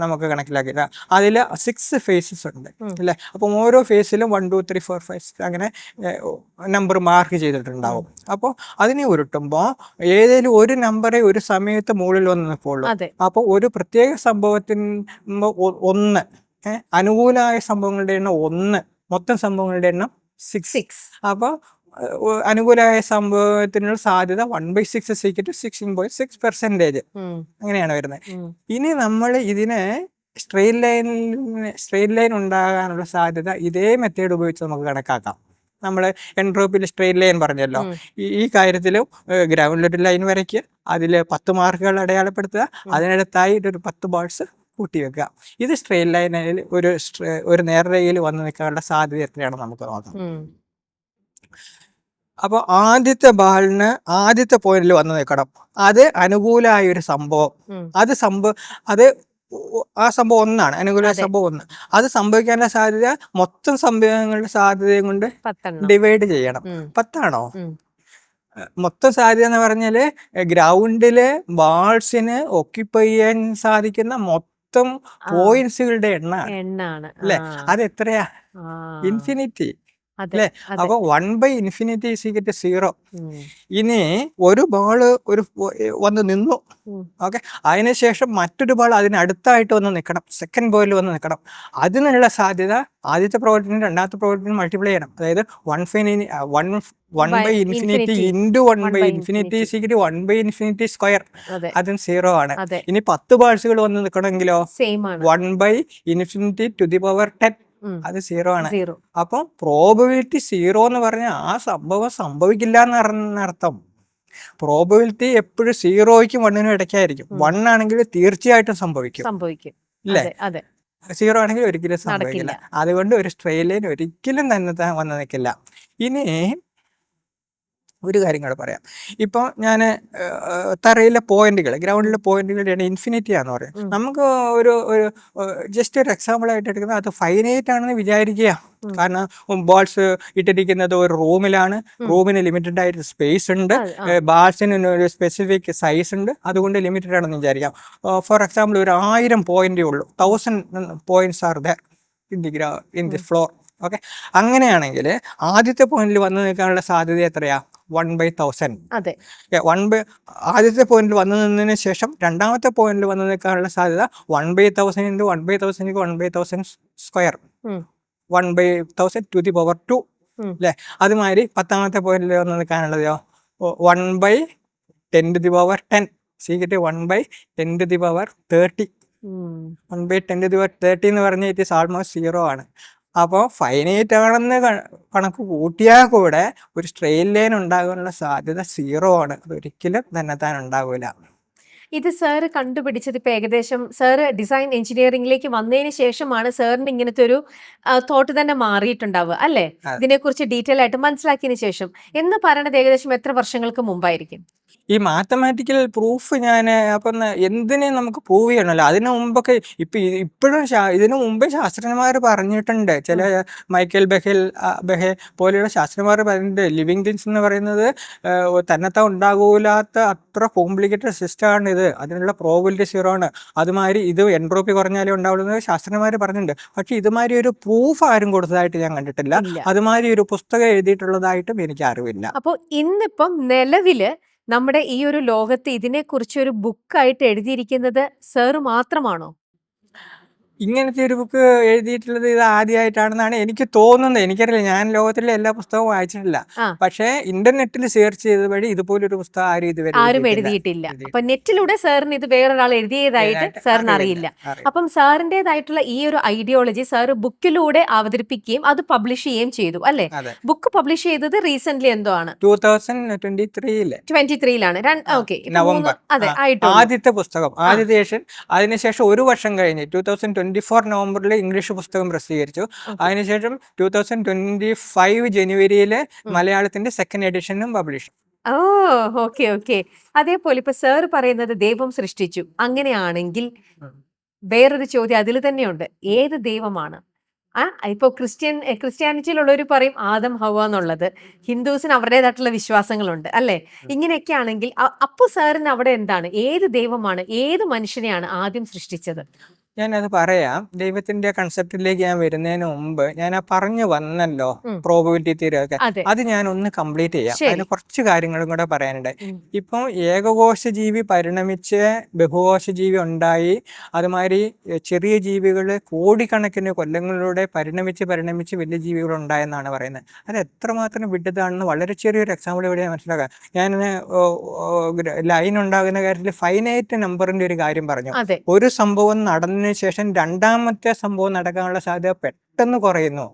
നമുക്ക് കണക്കിലാക്കില്ല. അതിൽ 6 ഫേസസ് ഉണ്ട് അല്ലേ? അപ്പം ഓരോ ഫേസിലും 1 2 3 4 5 അങ്ങനെ നമ്പർ മാർക്ക് ചെയ്തിട്ടുണ്ടാവും. അപ്പോൾ അതിനെ ഉരുട്ടുമ്പോൾ ഏതെങ്കിലും ഒരു നമ്പറെ ഒരു സമയത്ത് മുകളിൽ വന്ന് നിൽക്കുള്ളൂ. അപ്പോൾ ഒരു പ്രത്യേക സംഭവത്തിന് 1, അനുകൂലമായ സംഭവങ്ങളുടെ എണ്ണം 1, മൊത്തം സംഭവങ്ങളുടെ എണ്ണം 6. അപ്പോൾ അനുകൂലമായ സംഭവത്തിനുള്ള സാധ്യത 1/6 = 16.6%. അങ്ങനെയാണ് വരുന്നത്. ഇനി നമ്മൾ ഇതിനെ സ്ട്രെയിറ്റ് ലൈൻ ഉണ്ടാകാനുള്ള സാധ്യത ഇതേ മെത്തേഡ് ഉപയോഗിച്ച് നമുക്ക് കണക്കാക്കാം. നമ്മൾ എൻട്രോപ്പിയിൽ സ്ട്രെയിറ്റ് ലൈൻ പറഞ്ഞല്ലോ. ഈ കാര്യത്തിലും ഗ്രൗണ്ടിലൊരു ലൈൻ വരയ്ക്കുക, അതിൽ 10 മാർക്കുകൾ അടയാളപ്പെടുത്തുക, അതിനടുത്തായി ഒരു 10 ബോൾസ് കൂട്ടി വെക്കുക. ഇത് സ്ട്രെയിറ്റ് ലൈനിൽ ഒരു നേർരേഖയിൽ വന്ന് നിൽക്കാനുള്ള സാധ്യത എത്രയാണ് നമുക്ക് നോക്കാം. അപ്പോൾ ആദ്യത്തെ ബാളിന് ആദ്യത്തെ പോയിന്റിൽ വന്ന് നിൽക്കണം. അത് അനുകൂലമായ ഒരു സംഭവം. അത് ആ സംഭവം 1 അനുകൂല സംഭവം 1. അത് സംഭവിക്കാനുള്ള സാധ്യത മൊത്തം സംഭവങ്ങളുടെ സാധ്യതയും കൊണ്ട് ഡിവൈഡ് ചെയ്യണം. 10 ആണോ? മൊത്തം സാധ്യത എന്ന് പറഞ്ഞാല് ഗ്രൗണ്ടില് ബാൾസിന് ഓക്യുപ്പൈ ചെയ്യാൻ സാധിക്കുന്ന മൊത്തം പോയിന്റ്സുകളുടെ എണ്ണാണ് അല്ലെ? അത് എത്രയാ? ഇൻഫിനിറ്റി. അതെ അല്ലേ? അതെ അപ്പൊ 1/∞ = 0. ഉം, ഇനി ഒരു ബോള് വന്ന് നിന്നു. ഉം. ഓക്കെ, അതിനുശേഷം മറ്റൊരു ബോൾ അതിനടുത്തായിട്ട് വന്ന് നിൽക്കണം, സെക്കൻഡ് ബോളിൽ വന്ന് നിൽക്കണം. അതിനുള്ള സാധ്യത ആദ്യത്തെ പ്രോബബിലിറ്റിനും രണ്ടാമത്തെ പ്രോബബിലിറ്റിനും മൾട്ടിപ്ലൈ ചെയ്യണം. അതായത് 1/∞ ഇൻഫിനിറ്റി ഇൻറ്റു 1/∞. 1/∞ = 1/∞² അതെ അതും 0 ആണ്. അതെ ഇനി 10 ബോൾസുകൾ വന്ന് നിൽക്കണമെങ്കിലോ സെയിം ആണ്. 1/∞10 അത് 0 ആണ്. 0. അപ്പം പ്രോബബിലിറ്റി 0 എന്ന് പറഞ്ഞാൽ ആ സംഭവം സംഭവിക്കില്ല എന്നർത്ഥം. പ്രോബബിലിറ്റി എപ്പോഴും 0യ്ക്കും 1നും ഇടയ്ക്കായിരിക്കും. 1 ആണെങ്കിൽ തീർച്ചയായിട്ടും സംഭവിക്കും, സംഭവിക്കും. ഇല്ലേ? അതെ അതെ 0 ആണെങ്കിൽ ഒരിക്കലും സംഭവിക്കില്ല. നടക്കില്ല. അതുകൊണ്ട് ഒരു സ്ട്രെയിറ്റ് ലൈൻ ഒരിക്കലും തന്നെ വന്ന് നിൽക്കില്ല. ഇനി ഒരു കാര്യം കൂടെ പറയാം. ഇപ്പോൾ ഞാൻ തറയിലെ പോയിന്റുകൾ, ഗ്രൗണ്ടിലെ പോയിന്റുകളുടെയാണ് ഇൻഫിനിറ്റി ആണെന്ന് പറയും. നമുക്ക് ഒരു ജസ്റ്റ് ഒരു എക്സാമ്പിൾ ആയിട്ട് എടുക്കുന്നത് അത് ഫൈനൈറ്റ് ആണെന്ന് വിചാരിക്കുക. കാരണം ബോൾസ് ഇട്ടിരിക്കുന്നത് ഒരു റൂമിലാണ്, റൂമിന് ലിമിറ്റഡ് ആയിട്ട് സ്പേസ് ഉണ്ട്, ബാൾസിന് ഒരു സ്പെസിഫിക് സൈസ് ഉണ്ട്, അതുകൊണ്ട് ലിമിറ്റഡ് ആണെന്ന് വിചാരിക്കാം. ഫോർ എക്സാമ്പിൾ ഒരു 1000 പോയിന്റേ ഉള്ളൂ, 1000 points are there in the floor. Okay, അങ്ങനെയാണെങ്കിൽ ആദ്യത്തെ പോയിന്റിൽ വന്നു നിൽക്കാനുള്ള സാധ്യത എത്രയാ? 1/1000. അതെ ആദ്യത്തെ പോയിന്റിൽ വന്നു നിന്നതിന് ശേഷം രണ്ടാമത്തെ പോയിന്റിൽ വന്നു നിൽക്കാനുള്ള സാധ്യത 1/1000 × 1/1000 = 1/1000². 1/1000⁴ അല്ലേ? അതുമാതിരി 10ാമത്തെ പോയിന്റിൽ വന്ന് നിൽക്കാനുള്ളതോ 1/1010 = 1/1030. 1/1030 എന്ന് പറഞ്ഞാൽ ഇറ്റ് ഈസ് ആൾമോസ്റ്റ് 0 ആണ്. അപ്പോൾ ഫൈനൈറ്റ് ആണെന്ന് കണക്ക് കൂട്ടിയാൽ കൂടെ ഒരു സ്ട്രെയിറ്റ് ലൈൻ ഉണ്ടാകാനുള്ള സാധ്യത 0 ആണ്. അതൊരിക്കലും തന്നെത്താൻ ഉണ്ടാവില്ല. ഇത് സാറ് കണ്ടുപിടിച്ചത് ഇപ്പൊ ഏകദേശം സാറ് ഡിസൈൻ എഞ്ചിനീയറിംഗിലേക്ക് വന്നതിന് ശേഷമാണ് സാറിന് ഇങ്ങനത്തെ ഒരു തോട്ട് തന്നെ മാറിയിട്ടുണ്ടാവുക അല്ലേ? ഇതിനെക്കുറിച്ച് ഡീറ്റെയിൽ ആയിട്ട് മനസ്സിലാക്കിയതിന് ശേഷം എന്ന് പറയണത് ഏകദേശം എത്ര വർഷങ്ങൾക്ക് മുമ്പായിരിക്കും? ഈ മാത്തമാറ്റിക്കൽ പ്രൂഫ് ഞാൻ അപ്പം എന്തിനെ നമുക്ക് പ്രൂവ് ചെയ്യണമല്ലോ. അതിനു മുമ്പൊക്കെ ഇപ്പോഴും ഇതിനു മുമ്പേ ശാസ്ത്രജ്ഞന്മാർ പറഞ്ഞിട്ടുണ്ട്. ചില മൈക്കൽ ബെഹെ പോലെയുള്ള ശാസ്ത്രജ്ഞന്മാർ പറഞ്ഞിട്ടുണ്ട് ലിവിങ് തിങ്സ് എന്ന് പറയുന്നത് തന്നെത്താൻ ഉണ്ടാകൂലാത്ത അത്ര കോംപ്ലിക്കേറ്റഡ് സിസ്റ്റമാണ് ഇത്, അതിനുള്ള പ്രോബിലിറ്റി 0 ആണ്. അതുമാതിരി ഇത് എൻട്രോപ്പി കുറഞ്ഞാലേ ഉണ്ടാവുന്നത് ശാസ്ത്രജ്ഞന്മാർ പറഞ്ഞിട്ടുണ്ട്. പക്ഷെ ഇതുമാതിരി ഒരു പ്രൂഫ് ആരും കൊടുത്തതായിട്ട് ഞാൻ കണ്ടിട്ടില്ല. അതുമാതിരി ഒരു പുസ്തകം എഴുതിയിട്ടുള്ളതായിട്ടും എനിക്ക് അറിവില്ല. അപ്പോൾ ഇന്നിപ്പം നിലവില് നമ്മുടെ ഈ ഒരു ലോകത്ത് ഇതിനെക്കുറിച്ച് ഒരു ബുക്കായിട്ട് എഴുതിയിരിക്കുന്നത് സാറ് മാത്രമാണോ? ഇങ്ങനത്തെ ഒരു ബുക്ക് എഴുതിയിട്ടുള്ളത് ഇത് ആദ്യമായിട്ടാണെന്നാണ് എനിക്ക് തോന്നുന്നത്. എനിക്കറിയില്ല, ഞാൻ ലോകത്തിലെ എല്ലാ പുസ്തകവും വായിച്ചിട്ടില്ല. പക്ഷേ ഇന്റർനെറ്റിൽ സെർച്ച് ചെയ്ത വഴി ഇതുപോലൊരു പുസ്തകം ആരും എഴുതിയിട്ടില്ല. അപ്പൊ നെറ്റിലൂടെ സാറിന് ഇത് വേറൊരാൾ എഴുതിയതായിട്ട് സാറിന് അറിയില്ല. അപ്പം സാറിൻ്റെതായിട്ടുള്ള ഈ ഒരു ഐഡിയോളജി സാറ് ബുക്കിലൂടെ അവതരിപ്പിക്കുകയും അത് പബ്ലിഷ് ചെയ്യുകയും ചെയ്തു അല്ലെ? ബുക്ക് പബ്ലിഷ് ചെയ്തത് റീസെന്റ് എന്തോ ആണ്, 2023-ലാണ്. Okay, November. ആദ്യത്തെ പുസ്തകം, ആദ്യത്തെ ഏഷ്യൻ. അതിനുശേഷം ഒരു വർഷം കഴിഞ്ഞ് 2024 നവംബറിൽ ഇംഗ്ലീഷ് പുസ്തകം പ്രസിദ്ധീകരിച്ചു. അതിനുശേഷം 2025 ജനുവരിയിൽ മലയാളത്തിന്റെ സെക്കൻഡ് എഡിഷനും പബ്ലിഷ്. ഓ ഓക്കെ ഓക്കെ. അതേപോലെ ഇപ്പൊ സാർ പറയുന്നത് ദൈവം സൃഷ്ടിച്ചു, അങ്ങനെയാണെങ്കിൽ വേറൊരു ചോദ്യം അതിൽ തന്നെയുണ്ട്, ഏത് ദൈവമാണ്? ഇപ്പൊ ക്രിസ്ത്യാനിറ്റിയിലുള്ളവർ പറയും ആദം ഹവ്വ എന്നുള്ളത്, ഹിന്ദുസിന് അവരുടേതായിട്ടുള്ള വിശ്വാസങ്ങളുണ്ട് അല്ലെ? ഇങ്ങനെയൊക്കെ ആണെങ്കിൽ അപ്പൊ സാറിന് അവിടെ എന്താണ്, ഏത് ദൈവമാണ്, ഏത് മനുഷ്യനെയാണ് ആദ്യം സൃഷ്ടിച്ചത്? ഞാനത് പറയാം. ദൈവത്തിന്റെ കൺസെപ്റ്റിലേക്ക് ഞാൻ വരുന്നതിന് മുമ്പ് ഞാൻ പറഞ്ഞു വന്നല്ലോ പ്രോബബിലിറ്റി തിയറി ഒക്കെ, അത് ഞാൻ ഒന്ന് കംപ്ലീറ്റ് ചെയ്യാം. അതിന് കുറച്ച് കാര്യങ്ങളും കൂടെ പറയാനുണ്ട്. ഇപ്പം ഏകകോശ ജീവി പരിണമിച്ച് ബഹുകോശ ജീവി ഉണ്ടായി, അതുമാതിരി ചെറിയ ജീവികൾ കോടിക്കണക്കിന് കൊല്ലങ്ങളിലൂടെ പരിണമിച്ച് വലിയ ജീവികൾ ഉണ്ടായെന്നാണ് പറയുന്നത്. അത് എത്രമാത്രം വിഡ്ഢിതാണെന്ന് വളരെ ചെറിയൊരു എക്സാമ്പിൾ ഇവിടെ മനസ്സിലാക്കാം. ഞാൻ ലൈൻ ഉണ്ടാകുന്ന കാര്യത്തിൽ ഫൈനൈറ്റ് നമ്പറിന്റെ ഒരു കാര്യം പറഞ്ഞു. ഒരു സംഭവം നടന്ന ശേഷം രണ്ടാമത്തെ സംഭവം നടക്കാനുള്ള സാധ്യത പെട്ടെന്ന് കുറയുന്നു.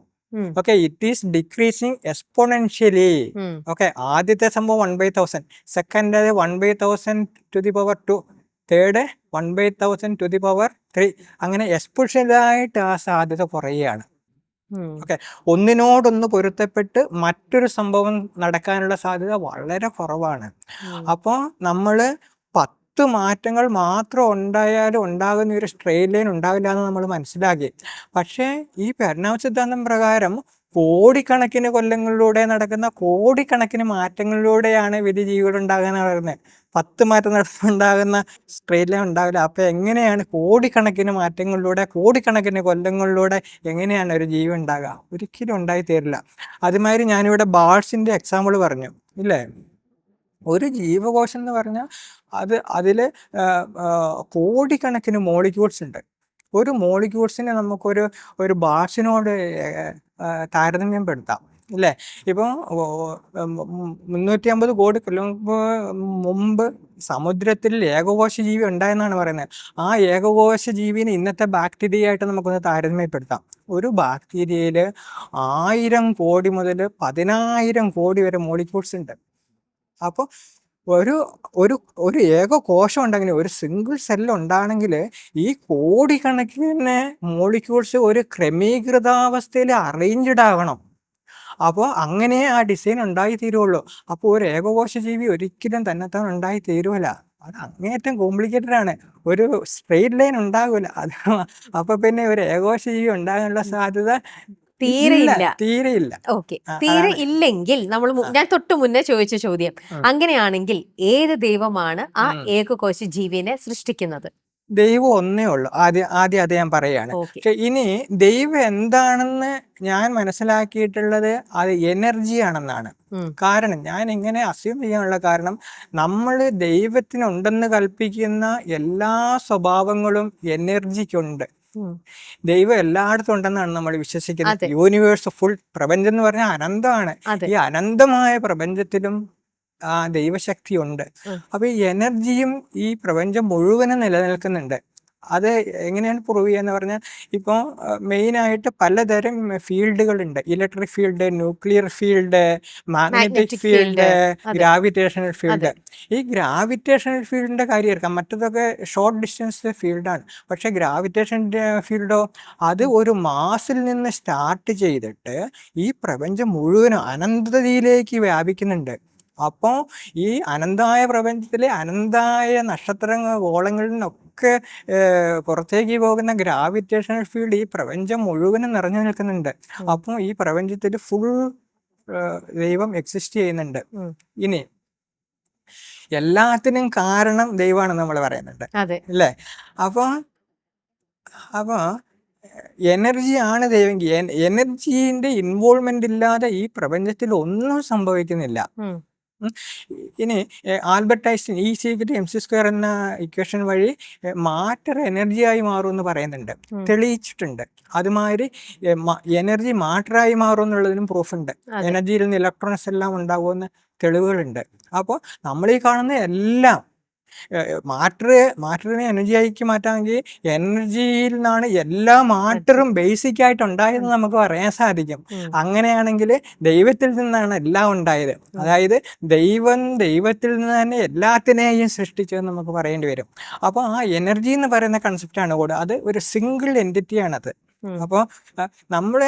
Okay, it is decreasing exponentially. Okay, ആദ്യത്തെ സംഭവം 1/1000, സെക്കൻഡ് 1/1000⁻², തേർഡ് 1/1000⁻3, അങ്ങനെ എക്സ്പോണൻഷ്യലായിട്ട് ആ സാധ്യത കുറയുകയാണ്. ഓക്കെ, ഒന്നിനോടൊന്ന് പൊരുത്തപ്പെട്ട് മറ്റൊരു സംഭവം നടക്കാനുള്ള സാധ്യത വളരെ കുറവാണ്. അപ്പോൾ നമ്മൾ 10 മാറ്റങ്ങൾ മാത്രം ഉണ്ടായാലും ഉണ്ടാകുന്ന ഒരു സ്ട്രെയിറ്റ് ലൈൻ ഉണ്ടാവില്ല എന്ന് നമ്മൾ മനസ്സിലാക്കി. പക്ഷേ ഈ പരിണാമ സിദ്ധാന്തം പ്രകാരം കോടിക്കണക്കിന് കൊല്ലങ്ങളിലൂടെ നടക്കുന്ന കോടിക്കണക്കിന് മാറ്റങ്ങളിലൂടെയാണ് വലിയ ജീവികൾ ഉണ്ടാകാൻ പറയുന്നത്. 10 മാറ്റം ഉണ്ടാകുന്ന സ്ട്രെയിറ്റ് ലൈൻ ഉണ്ടാവില്ല. അപ്പോൾ എങ്ങനെയാണ് കോടിക്കണക്കിന് മാറ്റങ്ങളിലൂടെ കോടിക്കണക്കിന് കൊല്ലങ്ങളിലൂടെ എങ്ങനെയാണ് ഒരു ജീവി ഉണ്ടാകുക? ഒരിക്കലും ഉണ്ടായിത്തീരില്ല. അതുമാതിരി ഞാനിവിടെ ബാൾസിൻ്റെ എക്സാമ്പിൾ പറഞ്ഞു ഇല്ലേ. ഒരു ജീവകോശം എന്ന് പറഞ്ഞാൽ അതിൽ കോടിക്കണക്കിന് മോളിക്യൂൾസ് ഉണ്ട്. ഒരു മോളിക്യൂൾസിനെ നമുക്കൊരു ബാൾസിനോട് താരതമ്യം പെടുത്താം ഇല്ലേ. ഇപ്പോൾ 350 കോടി കൊല്ലം മുമ്പ് സമുദ്രത്തിൽ ഏകകോശ ജീവി ഉണ്ടായെന്നാണ് പറയുന്നത്. ആ ഏകകോശ ജീവിനെ ഇന്നത്തെ ബാക്ടീരിയ ആയിട്ട് നമുക്കൊന്ന് താരതമ്യപ്പെടുത്താം. ഒരു ബാക്ടീരിയയിൽ 1000 കോടി മുതൽ 10,000 കോടി വരെ മോളിക്യൂൾസ് ഉണ്ട്. അപ്പോൾ ഒരു ഏക കോശം ഉണ്ടെങ്കിൽ, ഒരു സിംഗിൾ സെല്ല് ഉണ്ടാണെങ്കിൽ ഈ കോടിക്കണക്കിന് മോളിക്യൂൾസ് ഒരു ക്രമീകൃതാവസ്ഥയിൽ അറേഞ്ച്ഡ് ആകണം. അപ്പോൾ അങ്ങനെ ആ ഡിസൈൻ ഉണ്ടായി തീരുള്ളൂ. അപ്പോൾ ഒരു ഏകകോശ ജീവി ഒരിക്കലും തന്നെത്താൻ ഉണ്ടായി തീരുമല്ല. അത് അങ്ങേയറ്റം കോംപ്ലിക്കേറ്റഡ് ആണ്. ഒരു സ്ട്രെയിറ്റ് ലൈൻ ഉണ്ടാകില്ല. അപ്പോൾ പിന്നെ ഒരു ഏകകോശ ജീവി ഉണ്ടാകാനുള്ള സാധ്യത തീരെയില്ല. ഓക്കെ, തീരെ ഇല്ലെങ്കിൽ ഞാൻ തൊട്ടു മുന്നേ ചോദിച്ച ചോദ്യം, അങ്ങനെയാണെങ്കിൽ ഏത് ദൈവമാണ് ആ ഏകകോശ ജീവിനെ സൃഷ്ടിക്കുന്നത്? ദൈവം ഒന്നേ ഉള്ളൂ. ആദ്യം അത് ഞാൻ പറയുകയാണ്. പക്ഷെ ഇനി ദൈവം എന്താണെന്ന് ഞാൻ മനസ്സിലാക്കിയിട്ടുള്ളത് അത് എനർജി ആണെന്നാണ്. കാരണം ഞാൻ ഇങ്ങനെ അസ്യൂം ചെയ്യാനുള്ള കാരണം, നമ്മൾ ദൈവത്തിനുണ്ടെന്ന് കൽപ്പിക്കുന്ന എല്ലാ സ്വഭാവങ്ങളും എനർജിക്കുണ്ട്. ദൈവം എല്ലായിടത്തും ഉണ്ടെന്നാണ് നമ്മൾ വിശ്വസിക്കുന്നത്. യൂണിവേഴ്സ് ഫുൾ പ്രപഞ്ചം എന്ന് പറഞ്ഞാൽ അനന്തമാണ്. ഈ അനന്തമായ പ്രപഞ്ചത്തിലും ആ ദൈവശക്തി ഉണ്ട്. അപ്പൊ ഈ എനർജിയും ഈ പ്രപഞ്ചം മുഴുവനും നിലനിൽക്കുന്നുണ്ട്. അത് എങ്ങനെയാണ് പ്രൂവ് ചെയ്യാന്ന് പറഞ്ഞാൽ, ഇപ്പോൾ മെയിനായിട്ട് പലതരം ഫീൽഡുകളുണ്ട്. Electric field, nuclear field, magnetic field, gravitational field. ഈ ഗ്രാവിറ്റേഷണൽ ഫീൽഡിന്റെ കാര്യം എടുക്കാം. മറ്റതൊക്കെ ഷോർട്ട് ഡിസ്റ്റൻസ് ഫീൽഡാണ്. പക്ഷെ ഗ്രാവിറ്റേഷൻ ഫീൽഡോ അത് ഒരു മാസിൽ നിന്ന് സ്റ്റാർട്ട് ചെയ്തിട്ട് ഈ പ്രപഞ്ചം മുഴുവനും അനന്തതയിലേക്ക് വ്യാപിക്കുന്നുണ്ട്. അപ്പോൾ ഈ അനന്തമായ പ്രപഞ്ചത്തിലെ അനന്തമായ നക്ഷത്രങ്ങൾ ഗോളങ്ങളിൽ നിന്നൊക്കെ പുറത്തേക്ക് പോകുന്ന ഗ്രാവിറ്റേഷണൽ ഫീൽഡ് ഈ പ്രപഞ്ചം മുഴുവനും നിറഞ്ഞു നിൽക്കുന്നുണ്ട്. അപ്പോൾ ഈ പ്രപഞ്ചത്തിൽ ഫുൾ ദൈവം എക്സിസ്റ്റ് ചെയ്യുന്നുണ്ട്. ഇനി എല്ലാത്തിനും കാരണം ദൈവമാണെന്ന് നമ്മൾ പറയുന്നുണ്ട് അല്ലേ. അപ്പോൾ എനർജിയാണ് ദൈവമെങ്കിൽ എനർജീൻ്റെ ഇൻവോൾവ്മെന്റ് ഇല്ലാതെ ഈ പ്രപഞ്ചത്തിൽ ഒന്നും സംഭവിക്കുന്നില്ല. ഇനി ആൽബർട്ട് ഐൻസ്റ്റീൻ E=mc² എന്ന ഇക്വേഷൻ വഴി മാറ്റർ എനർജിയായി മാറും എന്ന് പറയുന്നുണ്ട്, തെളിയിച്ചിട്ടുണ്ട്. അതുമാതിരി എനർജി മാറ്ററായി മാറും എന്നുള്ളതിനും പ്രൂഫുണ്ട്. എനർജിയിൽ നിന്ന് ഇലക്ട്രോൺസ് എല്ലാം ഉണ്ടാകുമെന്ന് തെളിവുകളുണ്ട്. അപ്പോൾ നമ്മൾ ഈ കാണുന്ന എല്ലാം മാറ്ററിനെ എനർജിയാക്കി മാറ്റാമെങ്കിൽ എനർജിയിൽ നിന്നാണ് എല്ലാ മാറ്ററും ബേസിക് ആയിട്ട് ഉണ്ടായതെന്ന് നമുക്ക് പറയാൻ സാധിക്കും. അങ്ങനെയാണെങ്കിൽ ദൈവത്തിൽ നിന്നാണ് എല്ലാം ഉണ്ടായത്. അതായത് ദൈവത്തിൽ നിന്ന് തന്നെ എല്ലാത്തിനെയും സൃഷ്ടിച്ചതെന്ന് നമുക്ക് പറയേണ്ടി വരും. അപ്പോൾ ആ എനർജി എന്ന് പറയുന്ന കൺസെപ്റ്റാണ് കൂടെ, അത് ഒരു സിംഗിൾ എൻറ്റിറ്റിയാണത്. അപ്പോൾ നമ്മൾ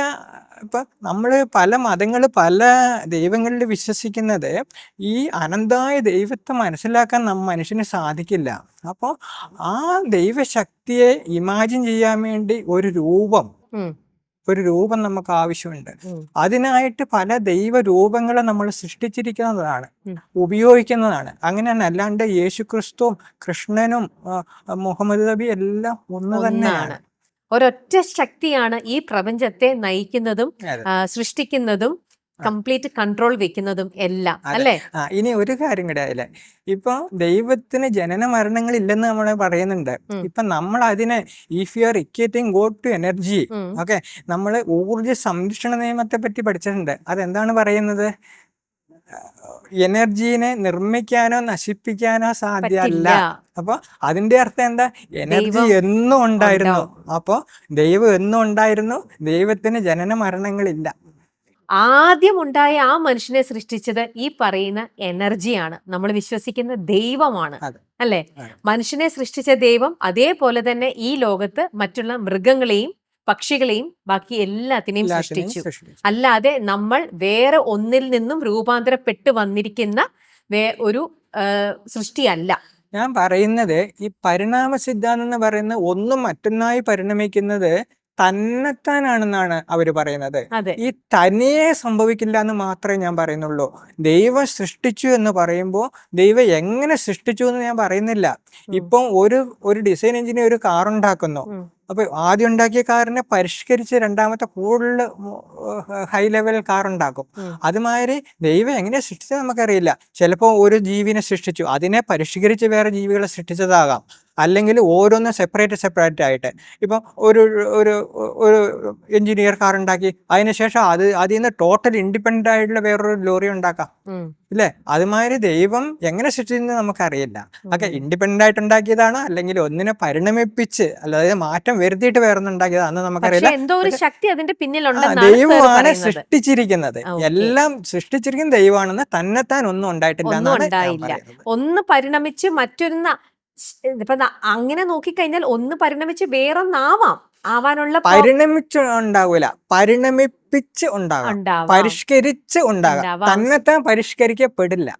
പല മതങ്ങൾ പല ദൈവങ്ങളിൽ വിശ്വസിക്കുന്നത് ഈ അനന്തമായ ദൈവത്തെ മനസ്സിലാക്കാൻ മനുഷ്യന് സാധിക്കില്ല. അപ്പോൾ ആ ദൈവശക്തിയെ ഇമാജിൻ ചെയ്യാൻ വേണ്ടി ഒരു രൂപം നമുക്ക് ആവശ്യമുണ്ട്. അതിനായിട്ട് പല ദൈവരൂപങ്ങളെ നമ്മൾ സൃഷ്ടിച്ചിരിക്കുന്നതാണ്, ഉപയോഗിക്കുന്നതാണ്. അങ്ങനെയാണ്. അല്ലാണ്ട് യേശുക്രിസ്തുവും കൃഷ്ണനും മുഹമ്മദ് നബി എല്ലാം ഒന്ന് തന്നെയാണ്. ഒരൊറ്റ ശക്തിയാണ് ഈ പ്രപഞ്ചത്തെ നയിക്കുന്നതും സൃഷ്ടിക്കുന്നതും കംപ്ലീറ്റ് കൺട്രോൾ വെക്കുന്നതും എല്ലാം അല്ലേ. ഇനി ഒരു കാര്യം കൂടെ അതിലെ, ഇപ്പൊ ദൈവത്തിന് ജനന മരണങ്ങൾ ഇല്ലെന്ന് നമ്മൾ പറയുന്നുണ്ട്. ഇപ്പൊ നമ്മൾ അതിനെ if you are equating God to energy, okay, നമ്മൾ ഊർജ സംരക്ഷണ നിയമത്തെ പറ്റി പഠിച്ചിട്ടുണ്ട്. അതെന്താണ് പറയുന്നത്? എനർജീനെ നിർമ്മിക്കാനോ നശിപ്പിക്കാനോ സാധ്യമല്ല. അപ്പൊ അതിന്റെ അർത്ഥം എന്താ? എനർജി എന്നും ഉണ്ടായിരുന്നു. അപ്പൊ ദൈവം എന്നും ഉണ്ടായിരുന്നു. ദൈവത്തിന് ജനന മരണങ്ങളില്ല. ആദ്യം ഉണ്ടായ ആ മനുഷ്യനെ സൃഷ്ടിച്ചത് ഈ പറയുന്ന എനർജിയാണ്. നമ്മൾ വിശ്വസിക്കുന്ന ദൈവമാണ് അല്ലെ. മനുഷ്യനെ സൃഷ്ടിച്ച ദൈവം അതേപോലെ തന്നെ ഈ ലോകത്ത് മറ്റുള്ള മൃഗങ്ങളെയും പക്ഷികളെയും ബാക്കി എല്ലാത്തിനെയും സൃഷ്ടിച്ചു. അല്ലാതെ നമ്മൾ വേറെ ഒന്നിൽ നിന്നും രൂപാന്തരപ്പെട്ട് വന്നിരിക്കുന്ന ഒരു സൃഷ്ടിയല്ല. ഞാൻ പറയുന്നത് ഈ പരിണാമ സിദ്ധാന്തം എന്ന് പറയുന്നത് ഒന്നും മറ്റൊന്നായി പരിണമിക്കുന്നത് തന്നെത്താനാണെന്നാണ് അവർ പറയുന്നത്. അതെ. ഈ തനിയെ സംഭവിക്കില്ല എന്ന് മാത്രമേ ഞാൻ പറയുന്നുള്ളൂ. ദൈവം സൃഷ്ടിച്ചു എന്ന് പറയുമ്പോൾ ദൈവം എങ്ങനെ സൃഷ്ടിച്ചു എന്ന് ഞാൻ പറയുന്നില്ല. ഇപ്പം ഒരു ഡിസൈൻ എഞ്ചിനീയർ ഒരു കാർ ഉണ്ടാക്കുന്നു. അപ്പൊ ആദ്യം ഉണ്ടാക്കിയ കാറിനെ പരിഷ്കരിച്ച് രണ്ടാമത്തെ കൂടുതൽ ഹൈ ലെവൽ കാർ ഉണ്ടാക്കും. അതുമാതിരി ദൈവം എങ്ങനെ സൃഷ്ടിച്ചത് നമുക്കറിയില്ല. ചിലപ്പോൾ ഒരു ജീവിനെ സൃഷ്ടിച്ചു, അതിനെ പരിഷ്കരിച്ച് വേറെ ജീവികളെ സൃഷ്ടിച്ചതാകാം. അല്ലെങ്കിൽ ഓരോന്ന് സെപ്പറേറ്റ് ആയിട്ട്. ഇപ്പം ഒരു എഞ്ചിനീയർ കാർ ഉണ്ടാക്കി, അതിനുശേഷം അതിൽ നിന്ന് ടോട്ടൽ ഇൻഡിപെൻഡന്റ് ആയിട്ടുള്ള വേറൊരു ലോറി ഉണ്ടാക്കാം, ഇല്ലേ? അതുമാതിരി ദൈവം എങ്ങനെ സൃഷ്ടിച്ചെന്ന് നമുക്കറിയില്ല. ഒക്കെ ഇൻഡിപെൻഡന്റ് ആയിട്ട് ഉണ്ടാക്കിയതാണ്, അല്ലെങ്കിൽ ഒന്നിനെ പരിണമിപ്പിച്ച്, അല്ലാതെ മാറ്റം വരുത്തിയിട്ട് വേറൊന്നുണ്ടാക്കിയതാണെന്ന് നമുക്കറിയില്ല. എന്തോ ഒരു ശക്തി അതിന്റെ ദൈവമാണ് സൃഷ്ടിച്ചിരിക്കുന്നത്. എല്ലാം സൃഷ്ടിച്ചിരിക്കുന്ന ദൈവമാണെന്ന് തന്നെത്താൻ ഒന്നും ഉണ്ടായിട്ടില്ല എന്നാണ് ഞാൻ പറയുന്നത്. ഒന്ന് പരിണമിച്ച് മറ്റൊന്ന് ഇപ്പൊ അങ്ങനെ നോക്കിക്കഴിഞ്ഞാൽ ഒന്ന് പരിണമിച്ച് വേറൊന്നാവാം. ആവാനുള്ള പരിണമിച്ച് ഉണ്ടാവൂല, പരിണമിപ്പിച്ച് ഉണ്ടാകാം, പരിഷ്കരിച്ച് ഉണ്ടാകാം. തന്നെത്താൻ പരിഷ്കരിക്കപ്പെടില്ല.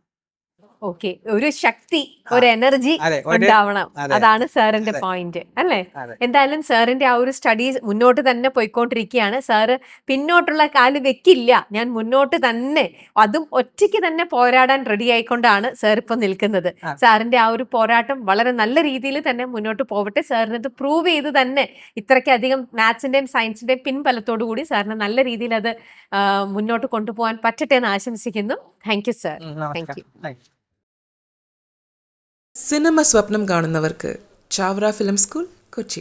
ഓക്കെ, ഒരു ശക്തി, ഒരു എനർജി ഉണ്ടാവണം. അതാണ് സാറിന്റെ പോയിന്റ് അല്ലേ? എന്തായാലും സാറിന്റെ ആ ഒരു സ്റ്റഡീസ് മുന്നോട്ട് തന്നെ പോയിക്കൊണ്ടിരിക്കുകയാണ്. സാറ് പിന്നോട്ടുള്ള കാല് വെക്കില്ല, ഞാൻ മുന്നോട്ട് തന്നെ, അതും ഒറ്റയ്ക്ക് തന്നെ പോരാടാൻ റെഡി ആയിക്കൊണ്ടാണ് സാർ ഇപ്പൊ നിൽക്കുന്നത്. സാറിന്റെ ആ ഒരു പോരാട്ടം വളരെ നല്ല രീതിയിൽ തന്നെ മുന്നോട്ട് പോവട്ടെ. സാറിന് ഇത് പ്രൂവ് ചെയ്ത് തന്നെ ഇത്രയ്ക്കധികം മാത്സിന്റെയും സയൻസിന്റെയും പിൻബലത്തോടു കൂടി സാറിന് നല്ല രീതിയിൽ അത് മുന്നോട്ട് കൊണ്ടുപോകാൻ പറ്റട്ടെ എന്ന് ആശംസിക്കുന്നു. Thank you sir. Thank you. Cinema സ്വപ്നം കാണുന്നവർക്ക് ചാവറ ഫിലിം സ്കൂൾ, കൊച്ചി.